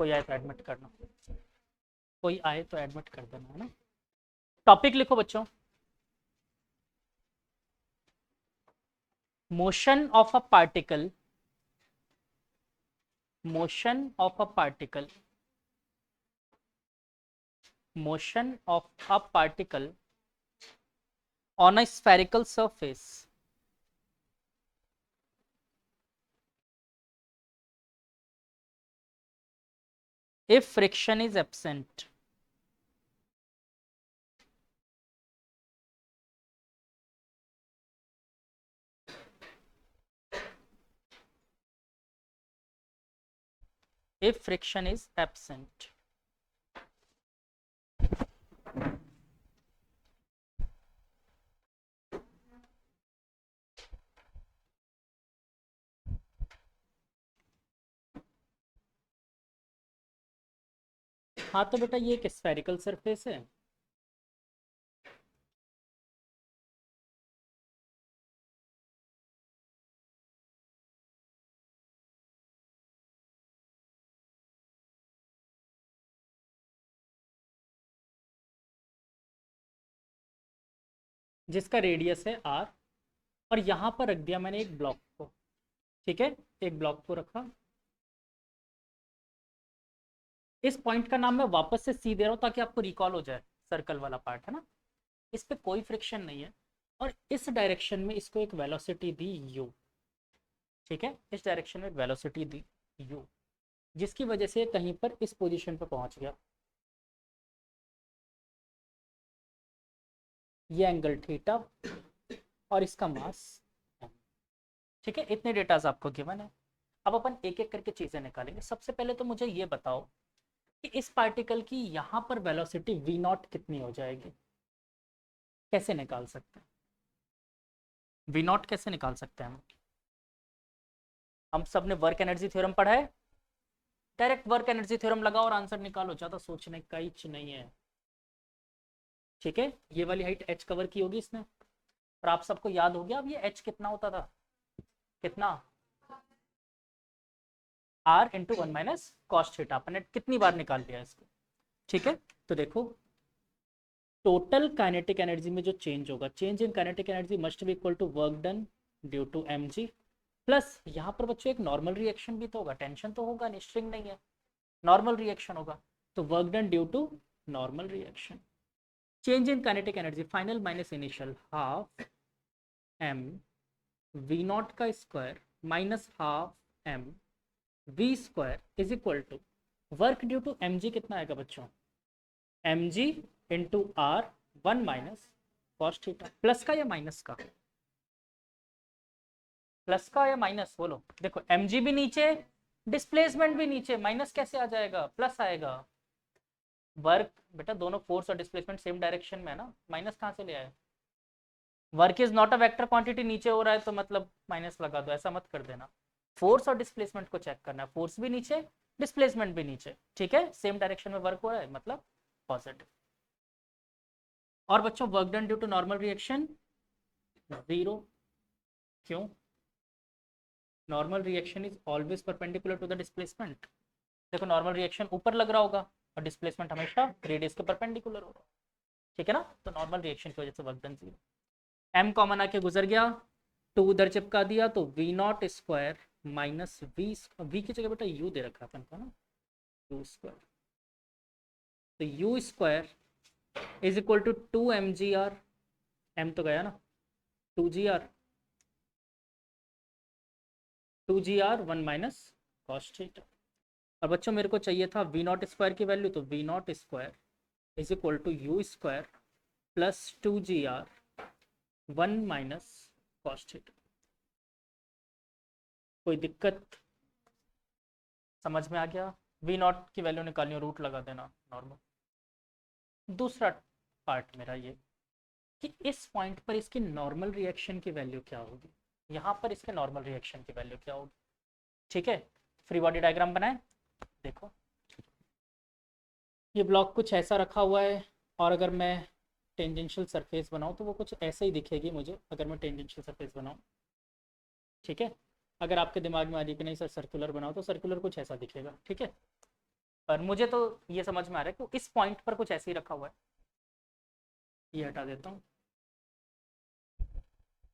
कोई आए तो एडमिट करना, कोई आए तो एडमिट कर देना, है ना। टॉपिक लिखो बच्चों, motion of a particle, motion of a particle, motion of a particle on a spherical surface if friction is absent. If friction is absent. हाँ तो बेटा ये एक स्फेरिकल सरफेस है, जिसका रेडियस है r, और यहाँ पर रख दिया मैंने एक ब्लॉक को, ठीक है, एक ब्लॉक को रखा। इस पॉइंट का नाम मैं वापस से सी दे रहा हूँ ताकि आपको रिकॉल हो जाए, सर्कल वाला पार्ट है ना। इस पे कोई फ्रिक्शन नहीं है, और इस डायरेक्शन में इसको एक वेलोसिटी दी u, ठीक है, इस डायरेक्शन में एक वेलोसिटी दी u, जिसकी वजह से कहीं पर इस पोजीशन पर पहुंच गया। ये एंगल थीटा और इसका मास, ठीक है, इतने डेटाज आपको गिवन है। अब अपन एक एक करके चीजें निकालेंगे। सबसे पहले तो मुझे ये बताओ कि इस पार्टिकल की यहाँ पर वेलोसिटी v नॉट कितनी हो जाएगी, कैसे निकाल सकते हैं v नॉट, कैसे निकाल सकते हैं हम सब ने वर्क एनर्जी थ्योरम पढ़ा है, डायरेक्ट वर्क एनर्जी थ्योरम लगाओ और आंसर निकालो, ज्यादा सोचने का ही नहीं है, ठीक है। ये वाली हाइट h कवर की होगी इसने, और आप सबको याद हो गया अब ये h कितना होता था, कितना, r into 1 minus cos theta. अपन ने कितनी बार निकाल लिया इसको, ठीक है। तो देखो टोटल काइनेटिक एनर्जी में जो चेंज होगा, change in kinetic energy must be equal to work done due to mg, plus यहाँ पर बच्चों एक नॉर्मल रिएक्शन भी तो होगा, टेंशन तो होगा नहीं, स्ट्रिंग नहीं है, नॉर्मल रिएक्शन होगा, तो work done due to normal reaction. Change in kinetic energy final minus initial half m v not का square minus half m v square is equal to work due to mg, कितना आएगा बच्चों, mg into r 1 minus cos theta, plus का या minus का, plus का या minus बोलो। देखो mg भी नीचे, डिस्प्लेसमेंट भी नीचे, माइनस कैसे आ जाएगा, प्लस आएगा। वर्क बेटा दोनों फोर्स और डिस्प्लेसमेंट सेम डायरेक्शन में है ना, माइनस कहाँ से ले आए, work is not a vector quantity, नीचे हो रहा है तो मतलब माइनस लगा दो, ऐसा मत कर देना। फोर्स और डिस्प्लेसमेंट को चेक करना है, फोर्स भी नीचे, डिस्प्लेसमेंट भी नीचे, ठीक है, सेम डायरेक्शन में वर्क हो रहा है मतलब पॉजिटिव। और बच्चों work done due to normal reaction 0, क्यों, normal reaction is always perpendicular to the displacement. देखो नॉर्मल रिएक्शन ऊपर लग रहा होगा और डिस्प्लेसमेंट हमेशा रेडियस के परपेंडिकुलर होगा, ठीक है ना, तो नॉर्मल रिएक्शन की वजह से वर्क डन 0। m कॉमन आके गुजर गया, 2 उधर चिपका दिया, तो v not square minus v की जगह बेटा u दे रखा अपन को ना, u स्क्वायर, तो u square is equal to 2mgr, m तो गया ना, 2gr 1 माइनस कॉस थीटा। और बच्चों मेरे को चाहिए था v नॉट स्क्वायर की वैल्यू, तो v not square is equal to u square plus 2gr 1 minus cos theta. कोई दिक्कत, समझ में आ गया। v नॉट की वैल्यू निकालनी हो, रूट लगा देना नॉर्मल। दूसरा पार्ट मेरा ये कि इस पॉइंट पर इसकी नॉर्मल रिएक्शन की वैल्यू क्या होगी, यहाँ पर इसके नॉर्मल रिएक्शन की वैल्यू क्या होगी, ठीक है। फ्री बॉडी डायग्राम बनाए, देखो ये ब्लॉक कुछ ऐसा रखा हुआ है, और अगर मैं टेंजेंशियल सरफेस बनाऊँ तो वो कुछ ऐसे ही दिखेगी मुझे, अगर मैं टेंजेंशियल सरफेस बनाऊँ, ठीक है। अगर आपके दिमाग में आ रही कि नहीं सर सर्कुलर बनाओ, तो सर्कुलर कुछ ऐसा दिखेगा, ठीक है। पर मुझे तो ये समझ में आ रहा है कि इस पॉइंट पर कुछ ऐसे ही रखा हुआ है। ये हटा देता हूँ।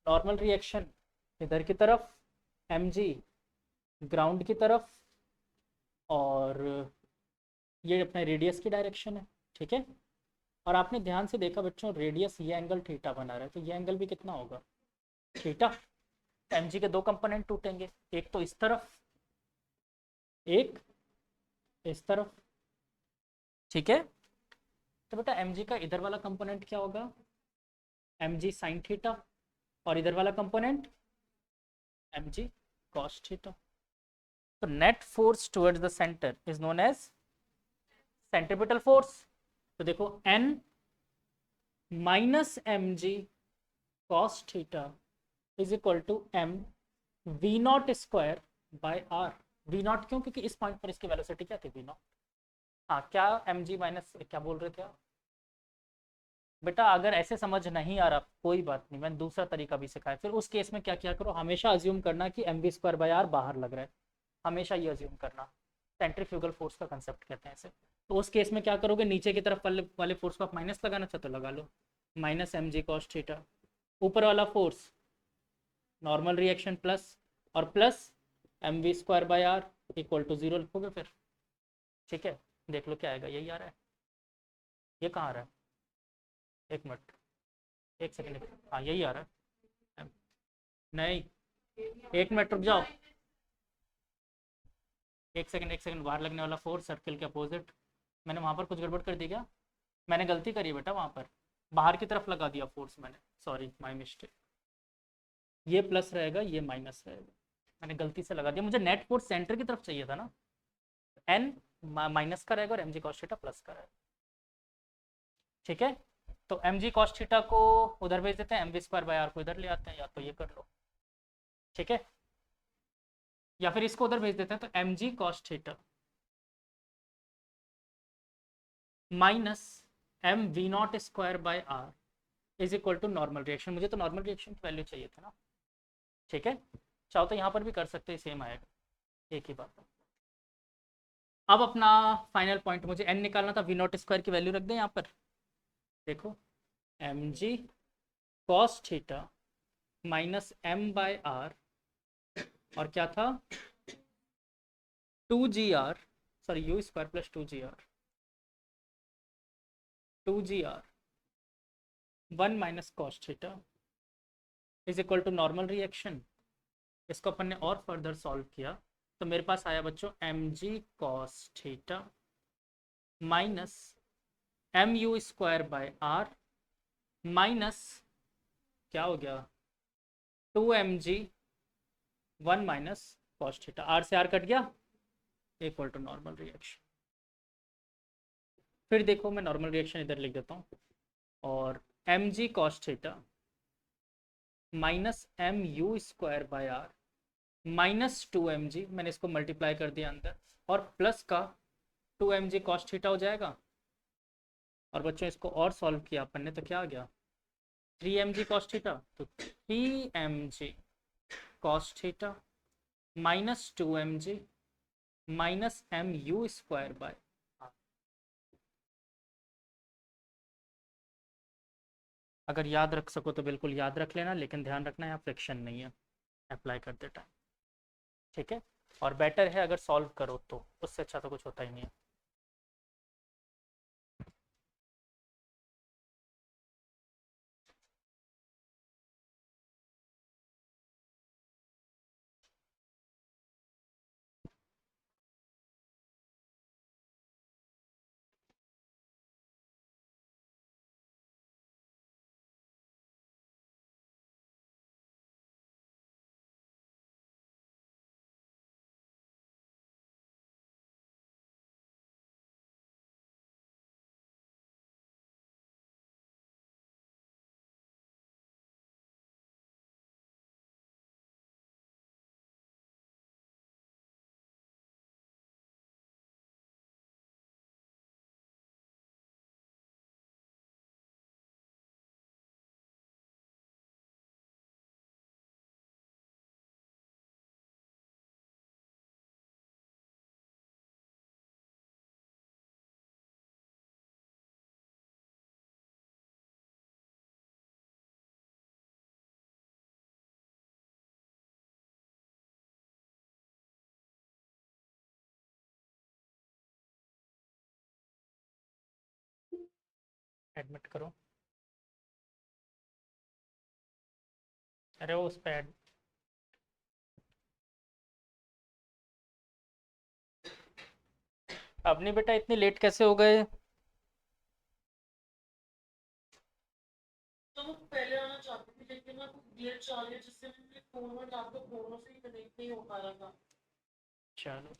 नॉर्मल रिएक्शन इधर की तरफ, mg ग्राउंड की तरफ, और ये अपने रेडियस की डायरेक्शन है। ठीक है। और आपने ध्यान से देखा बच्चों, रेडियस ये एंगल थीटा बना रहा है, तो ये एंगल भी कितना होगा, थीटा। mg के दो कंपोनेंट टूटेंगे, एक तो इस तरफ, एक इस तरफ। ठीक है। तो बेटा mg का इधर वाला कंपोनेंट क्या होगा, mg साइन थीटा, और इधर वाला कंपोनेंट mg cos थीटा। तो net force towards the centre is known as centripetal force. तो देखो n minus mg cos theta is equal to m v not square by r। v not क्यों, क्योंकि इस point पर इसकी velocity क्या थी, v नॉट। हाँ, क्या mg माइनस क्या बोल रहे थे आप बेटा, अगर ऐसे समझ नहीं आ रहा कोई बात नहीं, मैंने दूसरा तरीका भी सिखाया। फिर उस केस में क्या किया करो, हमेशा अज्यूम करना कि m v square by r बाहर लग रहा है, हमेशा ये अज्यूम करना। सेंट्रीफ्यूगल फोर्स का कंसेप्ट कहते हैं इसे। तो उस केस में क्या करोगे, नीचे की तरफ वाले फोर्स को आप माइनस लगाना चाहते हो लगा लो, minus m g cos theta. ऊपर वाला फोर्स नॉर्मल रिएक्शन प्लस, और plus m v square by r equal to zero लिखोगे फिर। ठीक है। देख लो क्या आएगा, यही आ रहा है। ये कहाँ आ रहा है, एक मिनट, एक सेकेंड। हाँ यही आ रहा है। नहीं, एक मिनट रुक जाओ, एक सेकंड। बाहर लगने वाला फोर्स सर्किल के अपोजिट, मैंने वहाँ पर कुछ गड़बड़ कर दी क्या, मैंने गलती करी बेटा, वहाँ पर बाहर की तरफ लगा दिया फोर्स मैंने, सॉरी माय मिस्टेक। ये प्लस रहेगा, ये माइनस रहेगा, मैंने गलती से लगा दिया। मुझे नेट फोर्स सेंटर की तरफ चाहिए था ना। एन माइनस का रहेगा और m g cos theta plus का रहेगा। ठीक है। तो एम जी कॉस थीटा को उधर भेज देते हैं, m v square by r को इधर ले आते हैं, या तो ये कर लो। ठीक है। या फिर इसको उधर भेज देते हैं, तो m g cos theta minus m v not square by r is equal to normal reaction. मुझे तो नॉर्मल रिएक्शन की वैल्यू चाहिए था ना। ठीक है। चाहो तो यहाँ पर भी कर सकते हैं, सेम आएगा, एक ही बात है। अब अपना फाइनल पॉइंट, मुझे एन निकालना था, वी नॉट स्क्वायर की वैल्यू रख दें यहाँ पर। देखो m g cos theta minus m by r, और क्या था, two g r, sorry u square plus two g r one minus cos theta is equal to normal reaction. इसको अपन ने और फर्दर सॉल्व किया, तो मेरे पास आया बच्चों m g cos theta minus m u square by r minus क्या हो गया, two m g one minus cos theta, r से आर कट गया, इक्वल टू नॉर्मल रिएक्शन। फिर देखो मैं नॉर्मल रिएक्शन इधर लिख देता हूँ, और m g cos theta minus m u square by r minus two m g, मैंने इसको मल्टीप्लाई कर दिया अंदर, और प्लस का two m g cos theta हो जाएगा। और बच्चों इसको और सॉल्व किया अपन ने, तो क्या आ गया, three m g cos theta, तो three m g cos theta minus two m g minus m u square by. अगर याद रख सको तो बिल्कुल याद रख लेना, लेकिन ध्यान रखना यहाँ फ्रिक्शन नहीं है अप्लाई करते टाइम। ठीक है। और बेटर है अगर सॉल्व करो, तो उससे अच्छा तो कुछ होता ही नहीं है। एडमिट करो। अरे वो उस पर अब नहीं बेटा, इतनी लेट कैसे हो गए? तो वो पहले आना चाहती थी लेकिन ना कुछ ग्लिच आ रही है जिससे मेरे फोन में लैपटॉप दोनों से ही कनेक्ट नहीं हो पा रहा था। चलो,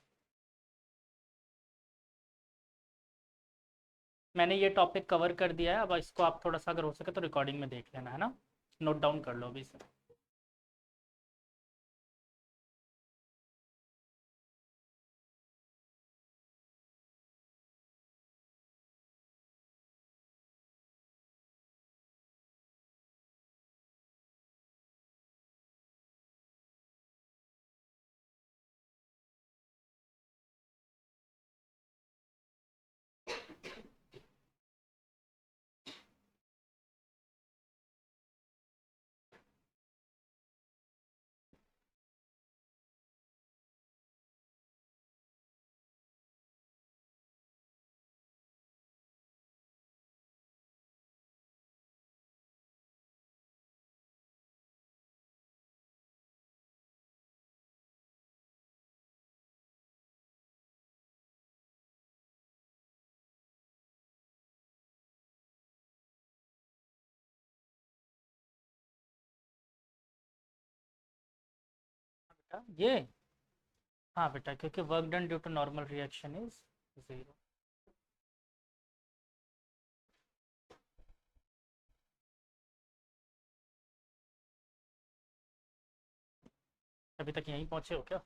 मैंने ये टॉपिक कवर कर दिया है। अब इसको आप थोड़ा सा अगर हो सके तो रिकॉर्डिंग में देख लेना, है ना? नोट डाउन कर लो अभी से। बेटा ये, हाँ बेटा, क्योंकि work done due to normal reaction is 0। अभी तक यहीं पहुंचे हो क्या?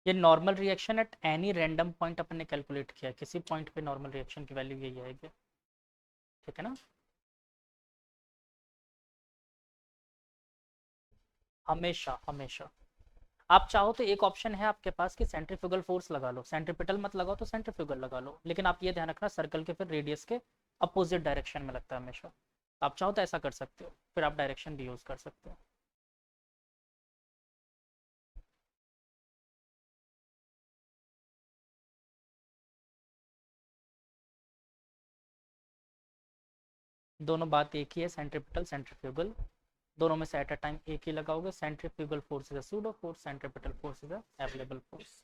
ये normal reaction at any random point अपन ने कैलकुलेट किया, किसी पॉइंट पे नॉर्मल रिएक्शन की वैल्यू यही आएगी, ठीक है ना? हमेशा हमेशा। आप चाहो तो एक ऑप्शन है आपके पास कि सेंट्रीफ्यूगल फोर्स लगा लो, सेंट्रीपिटल मत लगाओ तो सेंट्रीफ्यूगल लगा लो, लेकिन आप ये ध्यान रखना सर्कल के फिर रेडियस के अपोजिट डायरेक्शन में लगता है हमेशा। आप चाहो तो ऐसा कर सकते हो, फिर आप डायरेक्शन भी यूज कर सकते हो। दोनों बात एक ही है, सेंट्रीपिटल सेंट्रीफ्यूगल दोनों में से एट अ टाइम एक ही लगाओगे। Centrifugal force is a pseudo force, centripetal force is a available force.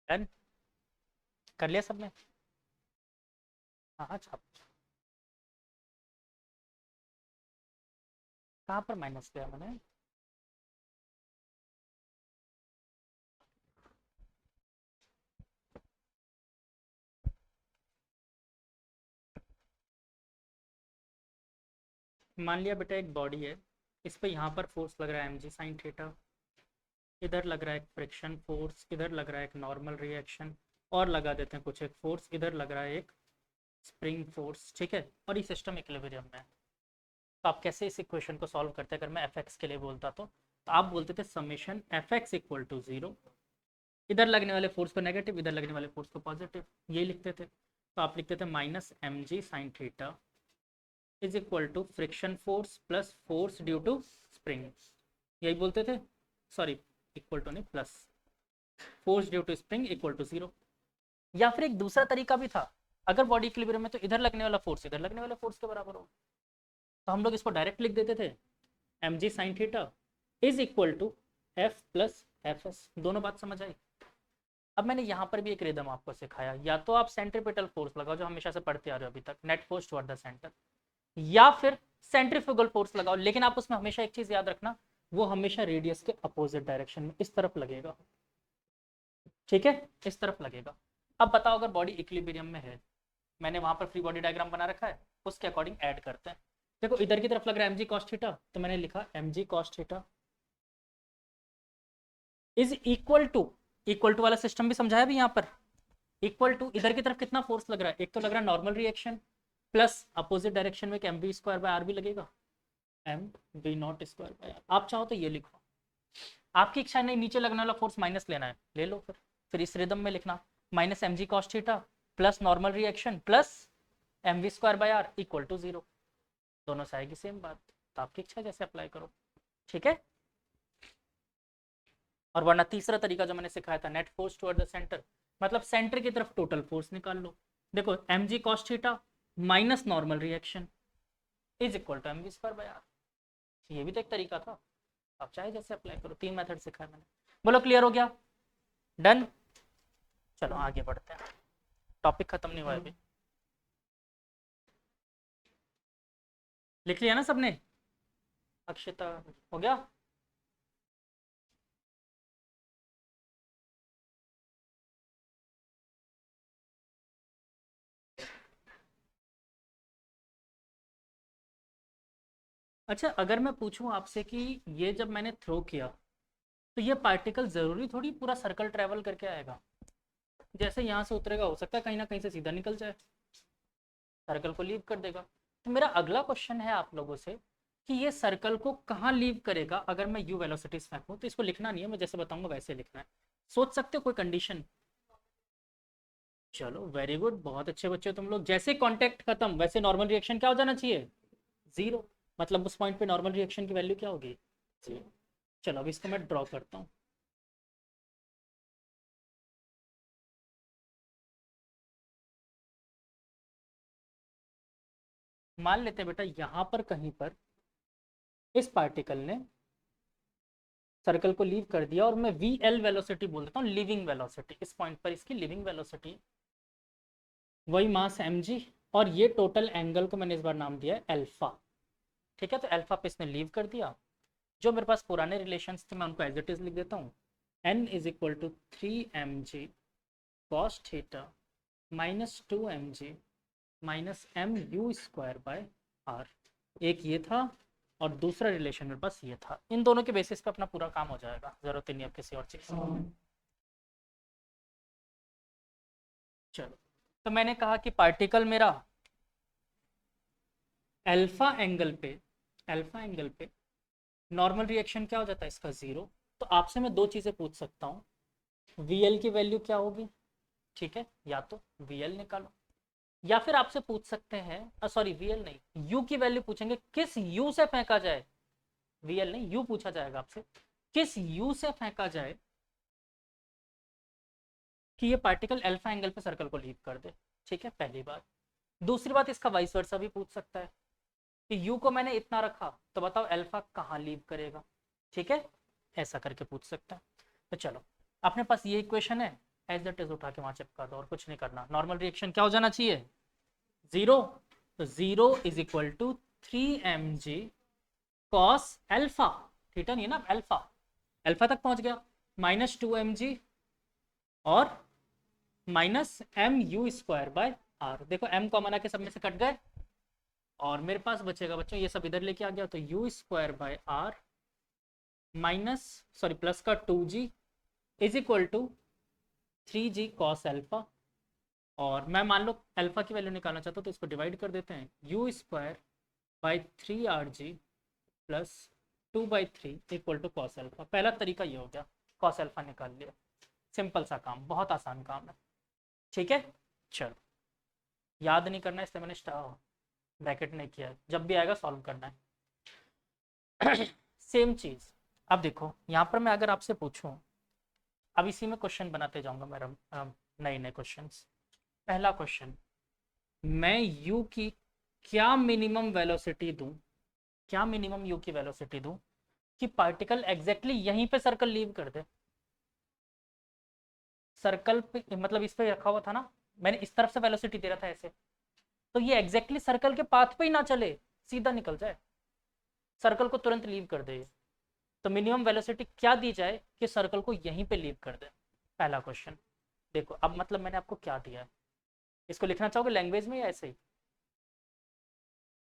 Done कर लिया सबने? हाँ हाँ छाप। कहाँ पर माइनस किया मैंने? मान लिया बेटा एक बॉडी है, इस पे यहाँ पर फोर्स लग रहा है एम जी साइन थीटा, इधर लग रहा है एक फ्रिक्शन फोर्स, इधर लग रहा है एक नॉर्मल रिएक्शन, और लगा देते हैं कुछ एक फोर्स, इधर लग रहा है एक स्प्रिंग फोर्स, ठीक है? और ये सिस्टम इक्विलिब्रियम में है। तो आप कैसे इस इक्वेशन को सॉल्व करते हैं? अगर मैं एफ एक्स के लिए बोलता तो आप बोलते थे summation f x equal to 0, इधर लगने वाले फोर्स को नेगेटिव, इधर लगने वाले फोर्स को पॉजिटिव, ये लिखते थे। तो आप लिखते थे minus m g sine theta is equal to friction force plus force due to spring, यही बोलते थे। सॉरी, इक्वल टू नहीं, plus force due to spring equal to 0। या फिर एक दूसरा तरीका भी था, अगर बॉडी इक्विलिब्रियम में तो इधर लगने वाला फोर्स इधर लगने वाले फोर्स के बराबर हो, तो हम लोग इसको डायरेक्ट लिख देते थे m g sine theta is equal to f plus f s, दोनों बात समझ आई। अब मैंने यहाँ पर भी एक रिदम आपको सिखाया, या तो आप सेंट्रीपिटल फोर्स लगाओ जो हमेशा से पढ़ते आ रहे हो अभी तक, net force toward the centre, या फिर सेंट्रीफ्यूगल फोर्स लगाओ, लेकिन आप उसमें हमेशा एक चीज याद रखना, वो हमेशा रेडियस के अपोजिट डायरेक्शन में इस तरफ लगेगा, ठीक है, इस तरफ लगेगा। अब बताओ अगर बॉडी इक्विलिब्रियम में है, मैंने वहां पर फ्री बॉडी डायग्राम बना रखा है, उसके अकॉर्डिंग ऐड करते हैं। देखो इधर की तरफ लग रहा है mg cos थीटा, तो मैंने लिखा mg cos theta is equal to वाला सिस्टम भी समझाया भी यहाँ पर, इक्वल टू इधर की तरफ कितना फोर्स लग रहा है, एक तो लग रहा है normal reaction plus opposite direction में m v square by r भी लगेगा, m v not square by r. आप चाहो तो ये लिखो, आपकी इच्छा नहीं नीचे लगने वाला फोर्स माइनस लेना है ले लो, फिर इस रिदम में लिखना minus m g cos theta plus normal reaction plus m v square by r equal to 0, दोनों से आएगी सेम बात, तो आपकी इच्छा जैसे अप्लाई करो, ठीक है। और वरना तीसरा तरीका जो मैंने सिखाया था, net force toward the centre, मतलब सेंटर की तरफ टोटल फोर्स निकाल लो। देखो m g cos theta minus normal reaction is equal to m v square by r, ये भी तो एक तरीका था, आप चाहे जैसे अप्लाई करो, 3 मेथड सिखाया मैंने। बोलो क्लियर हो गया, डन, चलो आगे बढ़ते हैं, टॉपिक खत्म नहीं हुआ अभी। लिख लिया ना सबने, अक्षता हो गया। अच्छा अगर मैं पूछूं आपसे कि ये जब मैंने थ्रो किया तो ये पार्टिकल जरूरी थोड़ी पूरा सर्कल ट्रेवल करके आएगा, जैसे यहाँ से उतरेगा हो सकता है कहीं ना कहीं से सीधा निकल जाए, सर्कल को लीव कर देगा। तो मेरा अगला क्वेश्चन है आप लोगों से कि ये सर्कल को कहाँ लीव करेगा, अगर मैं यू वेलोसिटीज फेंकूं, तो इसको लिखना नहीं है, मैं जैसे बताऊंगा वैसे लिखना है, सोच सकते हो कोई कंडीशन। चलो वेरी गुड, बहुत अच्छे बच्चे हो तुम लोग। जैसे कांटेक्ट खत्म वैसे नॉर्मल रिएक्शन क्या हो जाना चाहिए, 0, मतलब उस पॉइंट पे नॉर्मल रिएक्शन की वैल्यू क्या होगी, 0। चलो अब इसको मैं ड्रॉ करता हूँ। मान लेते हैं बेटा यहाँ पर कहीं पर इस पार्टिकल ने सर्कल को लीव कर दिया, और मैं वी एल वेलोसिटी बोल देता हूँ, लिविंग वेलोसिटी, इस पॉइंट पर इसकी लिविंग वेलोसिटी, वही मास एम जी, और ये टोटल एंगल को मैंने इस बार नाम दिया है अल्फा, ठीक है। तो अल्फा पे इसने लीव कर दिया, जो मेरे पास पुराने रिलेशंस थे मैं उनको एज इट इज लिख देता हूँ, n is equal to 3mg cos theta minus 2mg minus m u square by r, एक ये था और दूसरा रिलेशन मेरे पास ये था, इन दोनों के बेसिस पे अपना पूरा काम हो जाएगा, जरूरत नहीं है किसी और चीज की। चलो तो मैंने कहा कि पार्टिकल मेरा अल्फा एंगल पे, अल्फा एंगल पे नॉर्मल रिएक्शन क्या हो जाता है इसका 0, तो आपसे मैं दो चीजें पूछ सकता हूँ, वी एल की वैल्यू क्या होगी, ठीक है, या तो वी एल निकालो, या फिर आपसे पूछ सकते हैं, सॉरी वी एल नहीं यू की वैल्यू पूछेंगे, किस यू से फेंका जाए, वी एल नहीं यू पूछा जाएगा आपसे, किस यू से फेंका जाए कि ये पार्टिकल अल्फा एंगल पे सर्कल को लीव कर दे, ठीक है, पहली बात। दूसरी बात इसका वाइस वर्सा भी पूछ सकता है कि यू को मैंने इतना रखा तो बताओ अल्फा कहाँ लीव करेगा, ठीक है, ऐसा करके पूछ सकता है। तो चलो अपने पास ये इक्वेशन है, एज इट इज उठा के वहां चिपका दो और कुछ नहीं करना, नॉर्मल रिएक्शन क्या हो जाना चाहिए, 0, तो 0 is equal to 3mg cos alpha, theta नहीं है ना अल्फा, अल्फा तक पहुंच गया, माइनस 2mg और minus m u square by r, देखो m कॉमन आके सब में से कट गए और मेरे पास बचेगा बच्चों ये सब इधर लेके आ गया, तो u square by r minus sorry plus का 2g is equal to 3g cos alpha, और मैं मान लो अल्फा की वैल्यू निकालना चाहता हूँ तो इसको डिवाइड कर देते हैं, u square by 3rg plus 2/3 equal to cos alpha. पहला तरीका ये हो गया, कॉस अल्फा निकाल लिया, सिंपल सा काम, बहुत आसान काम है, ठीक है। चलो याद नहीं करना इसलिए मैंने ब्रैकेट नहीं किया है, जब भी आएगा सॉल्व करना है। सेम चीज, अब देखो यहाँ पर मैं अगर आपसे पूछूं, अब इसी में क्वेश्चन बनाते जाऊंगा मेरा, नए नए क्वेश्चन। पहला क्वेश्चन, मैं u की क्या मिनिमम वेलोसिटी दूं, क्या मिनिमम u की वेलोसिटी दूं कि पार्टिकल एग्जैक्टली यहीं पे सर्कल लीव कर दे। सर्कल पे मतलब इस पे रखा हुआ था ना, मैंने इस तरफ से वेलोसिटी दे रहा था ऐसे, तो ये एग्जैक्टली सर्कल के पाथ पे ही ना चले, सीधा निकल जाए, सर्कल को तुरंत लीव कर दे। तो मिनिमम वेलोसिटी क्या दी जाए कि सर्कल को यहीं पे लीव कर दे, पहला क्वेश्चन। देखो अब मतलब मैंने आपको क्या दिया है, इसको लिखना चाहोगे लैंग्वेज में या ऐसे ही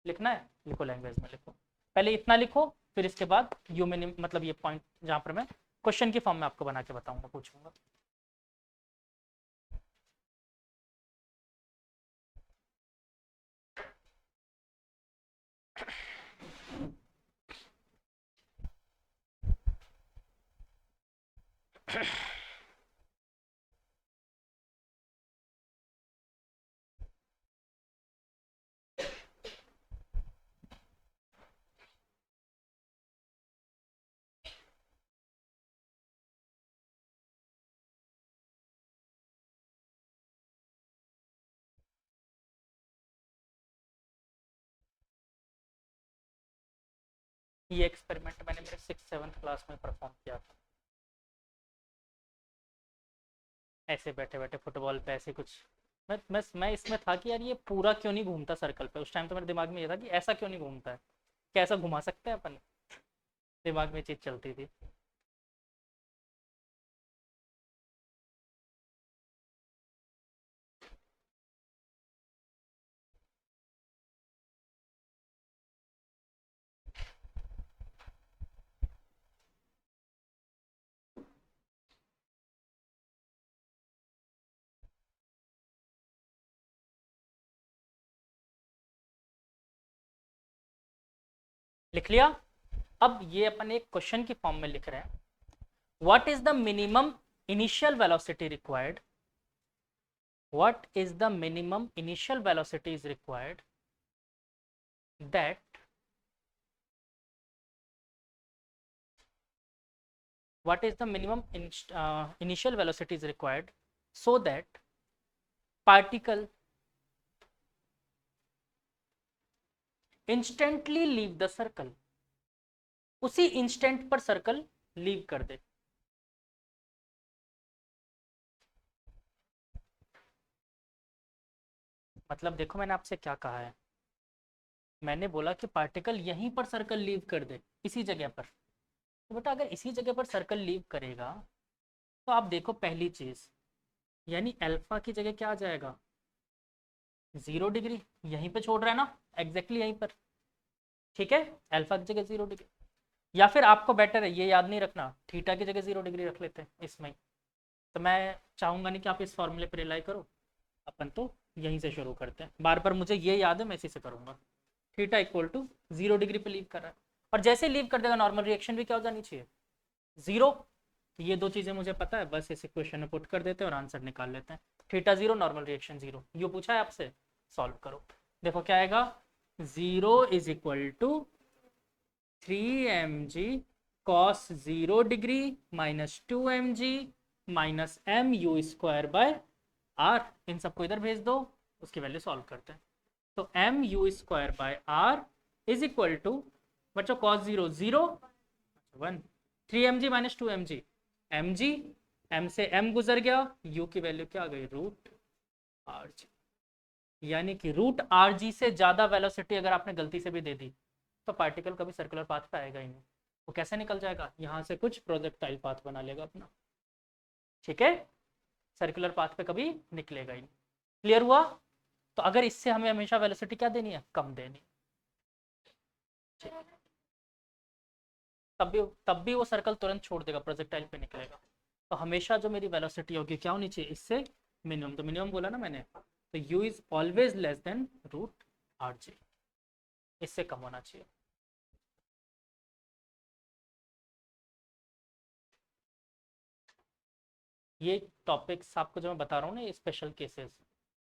लिखना है? लिखो लैंग्वेज में लिखो, पहले इतना लिखो, फिर इसके बाद यू मिनिमम मतलब ये पॉइंट जहां पर मैं क्वेश्चन की फॉर्म में आपको बना के बताऊंगा, पूछूंगा। ये एक्सपेरिमेंट मैंने मेरे 6th 7th क्लास में परफॉर्म किया था, ऐसे बैठे बैठे फुटबॉल पे ऐसे कुछ। मैं इसमें था कि यार ये पूरा क्यों नहीं घूमता सर्कल पे, उस टाइम तो मेरे दिमाग में ये था कि ऐसा क्यों नहीं घूमता है, क्या ऐसा घुमा सकते हैं अपन, दिमाग में चीज चलती थी। लिख लिया? अब ये अपन एक क्वेश्चन की फॉर्म में लिख रहे हैं, what is the minimum initial velocity required, what is the minimum initial velocity is required that what is the minimum initial velocity is required so that particle instantly leave the circle, उसी instant पर circle leave कर दे। मतलब देखो मैंने आपसे क्या कहा है, मैंने बोला कि पार्टिकल यहीं पर सर्कल लीव कर दे, इसी जगह पर। तो बेटा अगर इसी जगह पर सर्कल लीव करेगा तो आप देखो पहली चीज, यानी अल्फा की जगह क्या आ जाएगा, 0 डिग्री, यहीं पे छोड़ रहा है ना, एग्जैक्टली यहीं पर, ठीक है, अल्फा की जगह 0 डिग्री। या फिर आपको बेटर है ये याद नहीं रखना, थीटा की जगह 0 डिग्री रख लेते हैं इसमें ही। तो मैं चाहूंगा नहीं कि आप इस फॉर्मूले पर रिलाई करो, अपन तो यहीं से शुरू करते हैं, बार बार मुझे ये याद है मैं इसी से करूंगा। थीटा इक्वल टू 0 डिग्री पे लीव कर रहा है, और जैसे लीव कर देगा नॉर्मल रिएक्शन भी क्या हो जानी चाहिए, 0। ये दो चीजें मुझे पता है, बस इस इक्वेशन में पुट कर देते हैं और आंसर निकाल लेते हैं। थीटा 0, नॉर्मल रिएक्शन 0, यू पूछा है आपसे, सॉल्व करो। देखो क्या आएगा, 0 is equal to 3mg cos 0 degree minus 2mg minus m u square by r. इन सबको इधर भेज दो, उसकी वैल्यू सॉल्व करते हैं। तो m u square by r is equal to, बच्चों cos 0 0 1, 3mg minus 2mg, mg, m से m गुजर गया, u की वैल्यू क्या आ गई, रूट आर जी। यानी कि रूट आर जी से ज्यादा वेलोसिटी अगर आपने गलती से भी दे दी तो पार्टिकल कभी सर्कुलर पाथ पे आएगा ही नहीं, वो कैसे निकल जाएगा, यहाँ से कुछ प्रोजेक्टाइल पाथ बना लेगा अपना, ठीक है, सर्कुलर पाथ पे कभी निकलेगा ही नहीं। क्लियर हुआ? तो अगर इससे हमें हमेशा वेलोसिटी क्या देनी है, कम देनी, तब भी वो सर्कल तुरंत छोड़ देगा, प्रोजेक्टाइल पे निकलेगा। तो हमेशा जो मेरी वेलोसिटी होगी क्या होनी चाहिए, इससे मिनिमम, तो मिनिमम बोला ना मैंने, तो u is always less than root r g, इससे कम होना चाहिए। ये टॉपिक्स आपको जो मैं बता रहा हूँ ना, ये स्पेशल केसेस,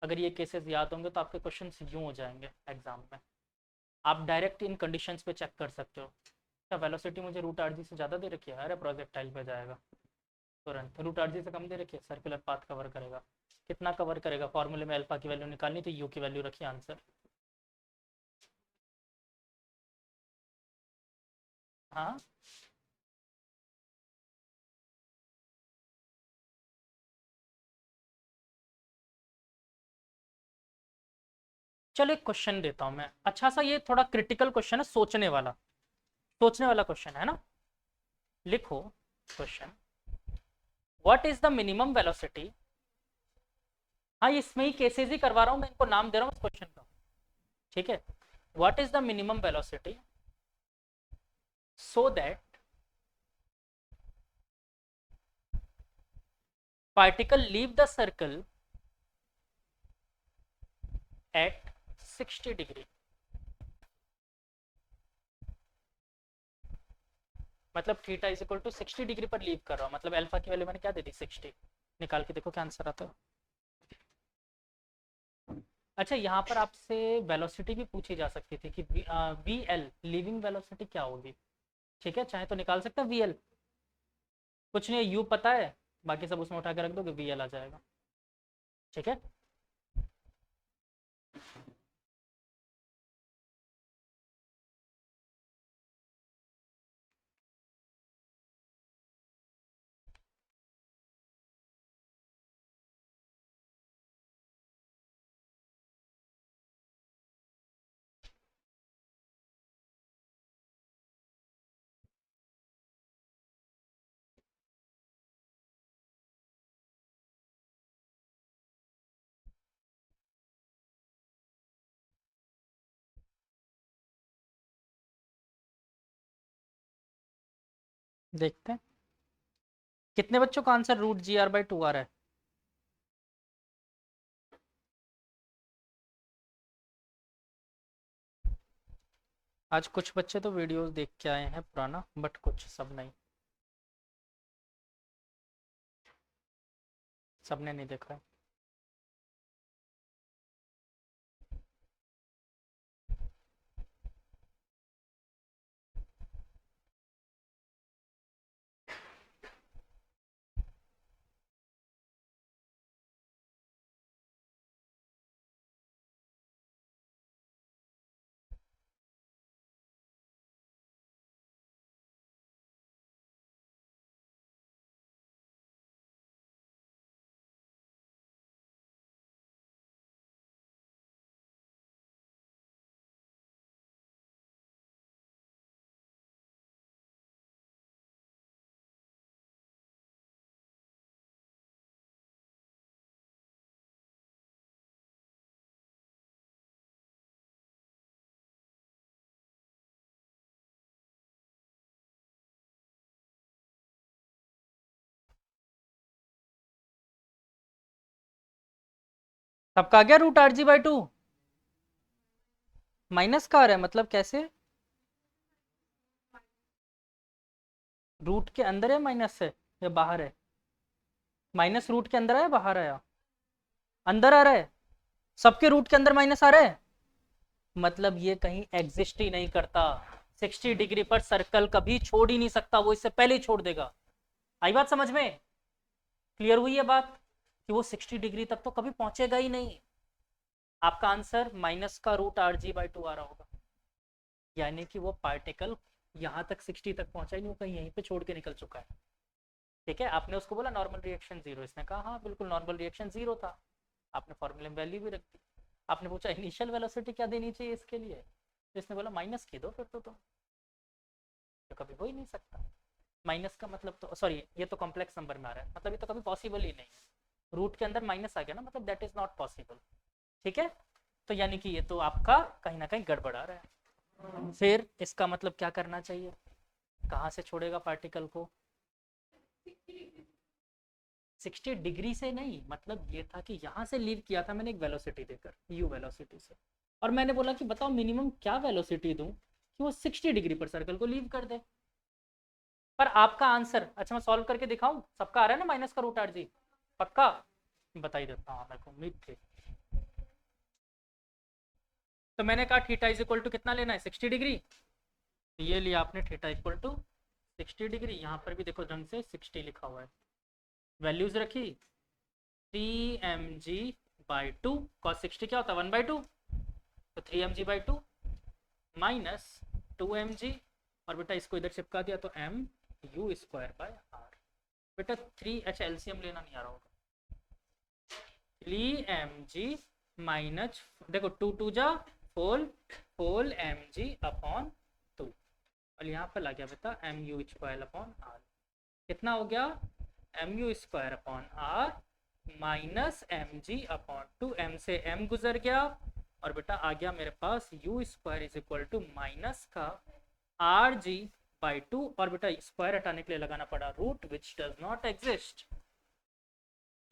अगर ये केसेस याद होंगे तो आपके क्वेश्चन यूं हो जाएंगे एग्जाम में। आप डायरेक्ट इन कंडीशंस पे चेक कर सकते हो, क्या वेलोसिटी मुझे रूट आर जी से ज़्यादा दे रखी है, अरे प्रोजेक्टाइल पे जाएगा तुरंत, रूट आर जी से कम दे रखी है, सर्कुलर पाथ कवर करेगा, कितना कवर करेगा, फॉर्मूले में अल्फा की वैल्यू निकालनी थी, यू की वैल्यू रखी, आंसर। हाँ चलो एक क्वेश्चन देता हूं मैं, अच्छा सा, ये थोड़ा क्रिटिकल क्वेश्चन है, सोचने वाला क्वेश्चन है ना। लिखो question, what is the minimum velocity. हाँ इसमें ही केसेस ही करवा रहा हूं मैं, इनको नाम दे रहा हूँ इस क्वेश्चन का, ठीक है। What is the minimum velocity so that particle leave the circle at 60 degree. मतलब theta is equal to 60 degree पर लीव कर रहा हूं, मतलब अल्फा की वैल्यू मैंने क्या दे दी 60। निकाल के देखो क्या आंसर आता है। अच्छा यहाँ पर आपसे वेलोसिटी भी पूछी जा सकती थी कि वी एल लीविंग वेलोसिटी क्या होगी, ठीक है, चाहे तो निकाल सकते हैं वी एल। कुछ नहीं, यू पता है, बाकी सब उसमें उठा के रख दोगे, वी एल आ जाएगा, ठीक है। देखते हैं कितने बच्चों का answer root g r by two आ रहा है। आज कुछ बच्चे तो वीडियोस देख के आए हैं पुराना, बट कुछ, सब नहीं, सबने नहीं देखा है। सबका आ गया root r g by two, minus का आ रहा है, मतलब कैसे, रूट के अंदर है माइनस है या बाहर है। माइनस रूट के अंदर आया बाहर आया, अंदर आ रहा है, सबके रूट के अंदर माइनस आ रहा है, मतलब ये कहीं एग्जिस्ट ही नहीं करता। 60 डिग्री पर सर्कल कभी छोड़ ही नहीं सकता, वो इससे पहले ही छोड़ देगा। आई बात समझ में, क्लियर हुई है बात कि वो 60 डिग्री तक तो कभी पहुंचेगा ही नहीं। आपका आंसर माइनस का root r g by two आ रहा होगा, यानी कि वो पार्टिकल यहाँ तक 60 तक पहुंचा ही नहीं, वो कहीं यहीं पे छोड़ के निकल चुका है, ठीक है। आपने उसको बोला नॉर्मल रिएक्शन जीरो, इसने कहा हाँ बिल्कुल नॉर्मल रिएक्शन जीरो था, आपने फॉर्मूले में वैल्यू भी रख दी। आपने पूछा इनिशियल वेलोसिटी क्या देनी चाहिए इसके लिए, तो इसने बोला माइनस की दो फिर तो कभी हो ही नहीं सकता। माइनस का मतलब तो सॉरी, ये तो कॉम्प्लेक्स नंबर में आ रहा है, मतलब ये तो कभी पॉसिबल ही नहीं है। रूट के अंदर माइनस आ गया ना, मतलब दैट इज नॉट पॉसिबल, ठीक है। तो यानी कि ये तो आपका कहीं ना कहीं गड़बड़ा रहा है। फिर इसका मतलब क्या करना चाहिए, कहाँ से छोड़ेगा पार्टिकल को, 60 डिग्री से नहीं, मतलब ये था कि यहाँ से लीव किया था मैंने एक वेलोसिटी देकर, यू वेलोसिटी से, और मैंने बोला कि बताओ मिनिमम क्या वेलोसिटी दूं कि वो 60 डिग्री पर सर्कल को लीव कर दे। पर आपका आंसर, अच्छा मैं सॉल्व करके दिखाऊं, सबका आ रहा है ना माइनस का रूट आर जी, पक्का बता ही देता हूँ, मेरे को उम्मीद थी। तो मैंने कहा थीटा इज इक्वल टू कितना लेना है 60 डिग्री, ये लिया आपने थीटा इक्वल टू 60 डिग्री, यहाँ पर भी देखो ढंग से 60 लिखा हुआ है, वैल्यूज रखी 3mg बाई टू, कॉस 60 क्या होता है 1/2, तो 3mg by two minus 2mg, और बेटा इसको इधर चिपका दिया तो m u square by r. बेटा 3, अच्छा एलसीएम लेना नहीं आ रहा होगा, 3mg माइनस, देखो 2 2 जा 4 4 mg अपॉन 2, और यहाँ पर लग गया बेटा mu स्क्वायर अपॉन r, कितना हो गया mu square upon r minus mg upon 2, m से m गुजर गया और बेटा आ गया मेरे पास u square is equal to minus का rg बाई 2, और बेटा स्क्वायर हटाने के लिए लगाना पड़ा root which does not exist.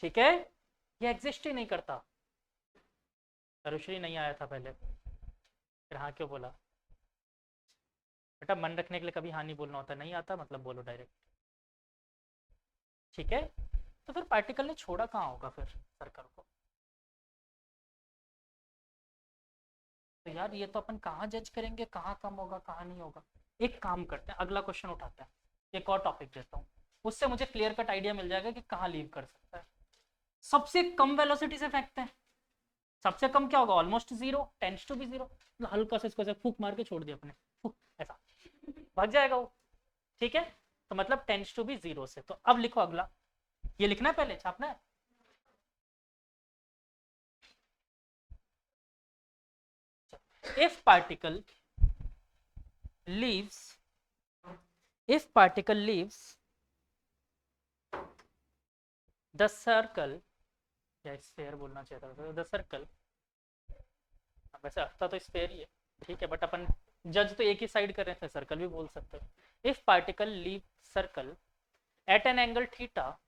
ठीक है, ये एग्जिस्ट ही नहीं करता। तरुश्री नहीं आया था पहले, फिर हाँ क्यों बोला बेटा? मन रखने के लिए कभी हाँ नहीं बोलना होता, नहीं आता मतलब बोलो डायरेक्ट। ठीक है, तो फिर पार्टिकल ने छोड़ा कहाँ होगा फिर सर्कल को? तो यार ये तो अपन कहाँ जज करेंगे कहाँ कम होगा कहाँ नहीं होगा? एक काम करते हैं, अगला क्वेश्चन उठाते हैं, एक और टॉपिक देता हूँ, उससे मुझे क्लियर कट आइडिया मिल जाएगा कि कहाँ लीव कर सकता है। सबसे कम वेलोसिटी से फेंकते हैं, सबसे कम क्या होगा? Almost zero, tends to be zero, हल्का सा इसको ऐसे फूक मार के छोड़ दिया अपने, ऐसा भाग जाएगा वो। ठीक है, तो मतलब टेंड्स टू बी जीरो से। तो अब लिखो अगला, ये लिखना है पहले, छापना है। if particle leaves the circle, या स्फीयर बोलना चाहिए था, द सर्कल, वैसे आता तो स्फीयर ही है, ठीक है, बट अपन जज तो एक ही साइड कर रहे थे, सर्कल भी बोल सकते हो। If particle leave circle at an angle theta,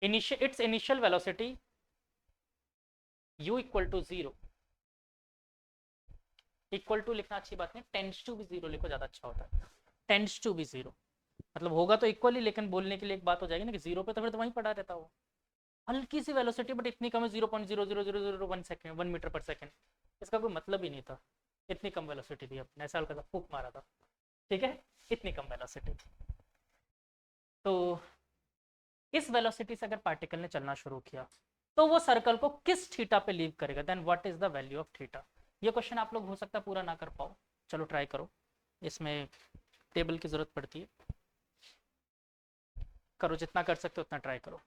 its initial velocity u equal to 0, equal to लिखना अच्छी बात नहीं, टेंड्स टू भी 0 लिखो, ज्यादा अच्छा होता है। टेंड्स टू भी 0 मतलब होगा तो इक्वल ही, लेकिन बोलने के लिए एक बात हो जाएगी ना कि 0 पे तो फिर तो वहीं पड़ा रहता हो। हल्की सी वेलोसिटी बट इतनी कम है, 0.00001 सेकंड, 1 मीटर पर सेकंड, इसका कोई मतलब ही नहीं था। इतनी कम वेलोसिटी थी, अपने ऐसा हल्का सा फूक मारा था, ठीक है, इतनी कम वेलोसिटी। तो इस वेलोसिटी से अगर पार्टिकल ने चलना शुरू किया तो वो सर्कल को किस थीटा पे लीव करेगा? Then what is the value of theta? ये क्वेश्चन आप लोग हो सकता है पूरा ना कर पाओ, चलो ट्राई करो, इसमें टेबल की जरूरत पड़ती है, करो जितना कर सकते हो उतना ट्राई करो।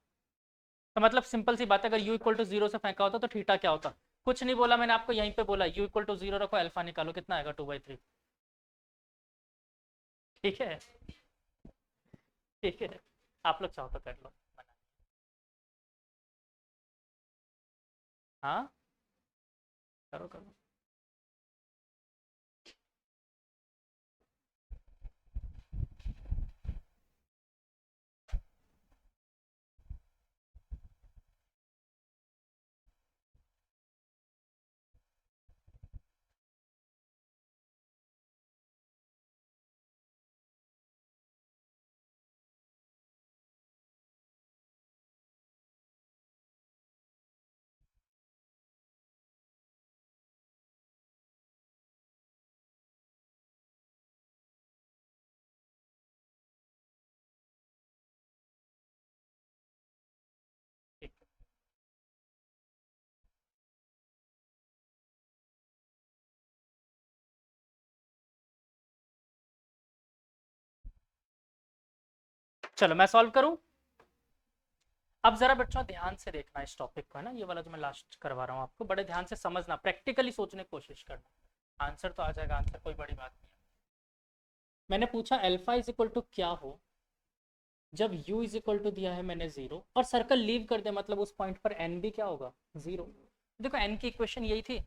तो मतलब सिंपल सी बात है, अगर u इक्वल टू 0 से फेंका होता तो थीटा क्या होता? कुछ नहीं बोला मैंने आपको, यहीं पे बोला u इक्वल टू 0 रखो, अल्फा निकालो, कितना आएगा? 2/3। ठीक है, ठीक है, आप लोग चाहो तो कर लो, हाँ करो करो। ठीक है। चलो मैं सॉल्व करूं। अब जरा बच्चों ध्यान से देखना इस टॉपिक को, है ना, ये वाला जो मैं लास्ट करवा रहा हूँ आपको, बड़े ध्यान से समझना, प्रैक्टिकली सोचने की कोशिश करना, आंसर तो आ जाएगा, आंसर कोई बड़ी बात नहीं है। मैंने पूछा अल्फा इज इक्वल टू क्या हो जब u इज इक्वल टू दिया है मैंने 0 और सर्कल लीव कर दे, मतलब उस पॉइंट पर n भी क्या होगा? 0। देखो n की इक्वेशन यही थी,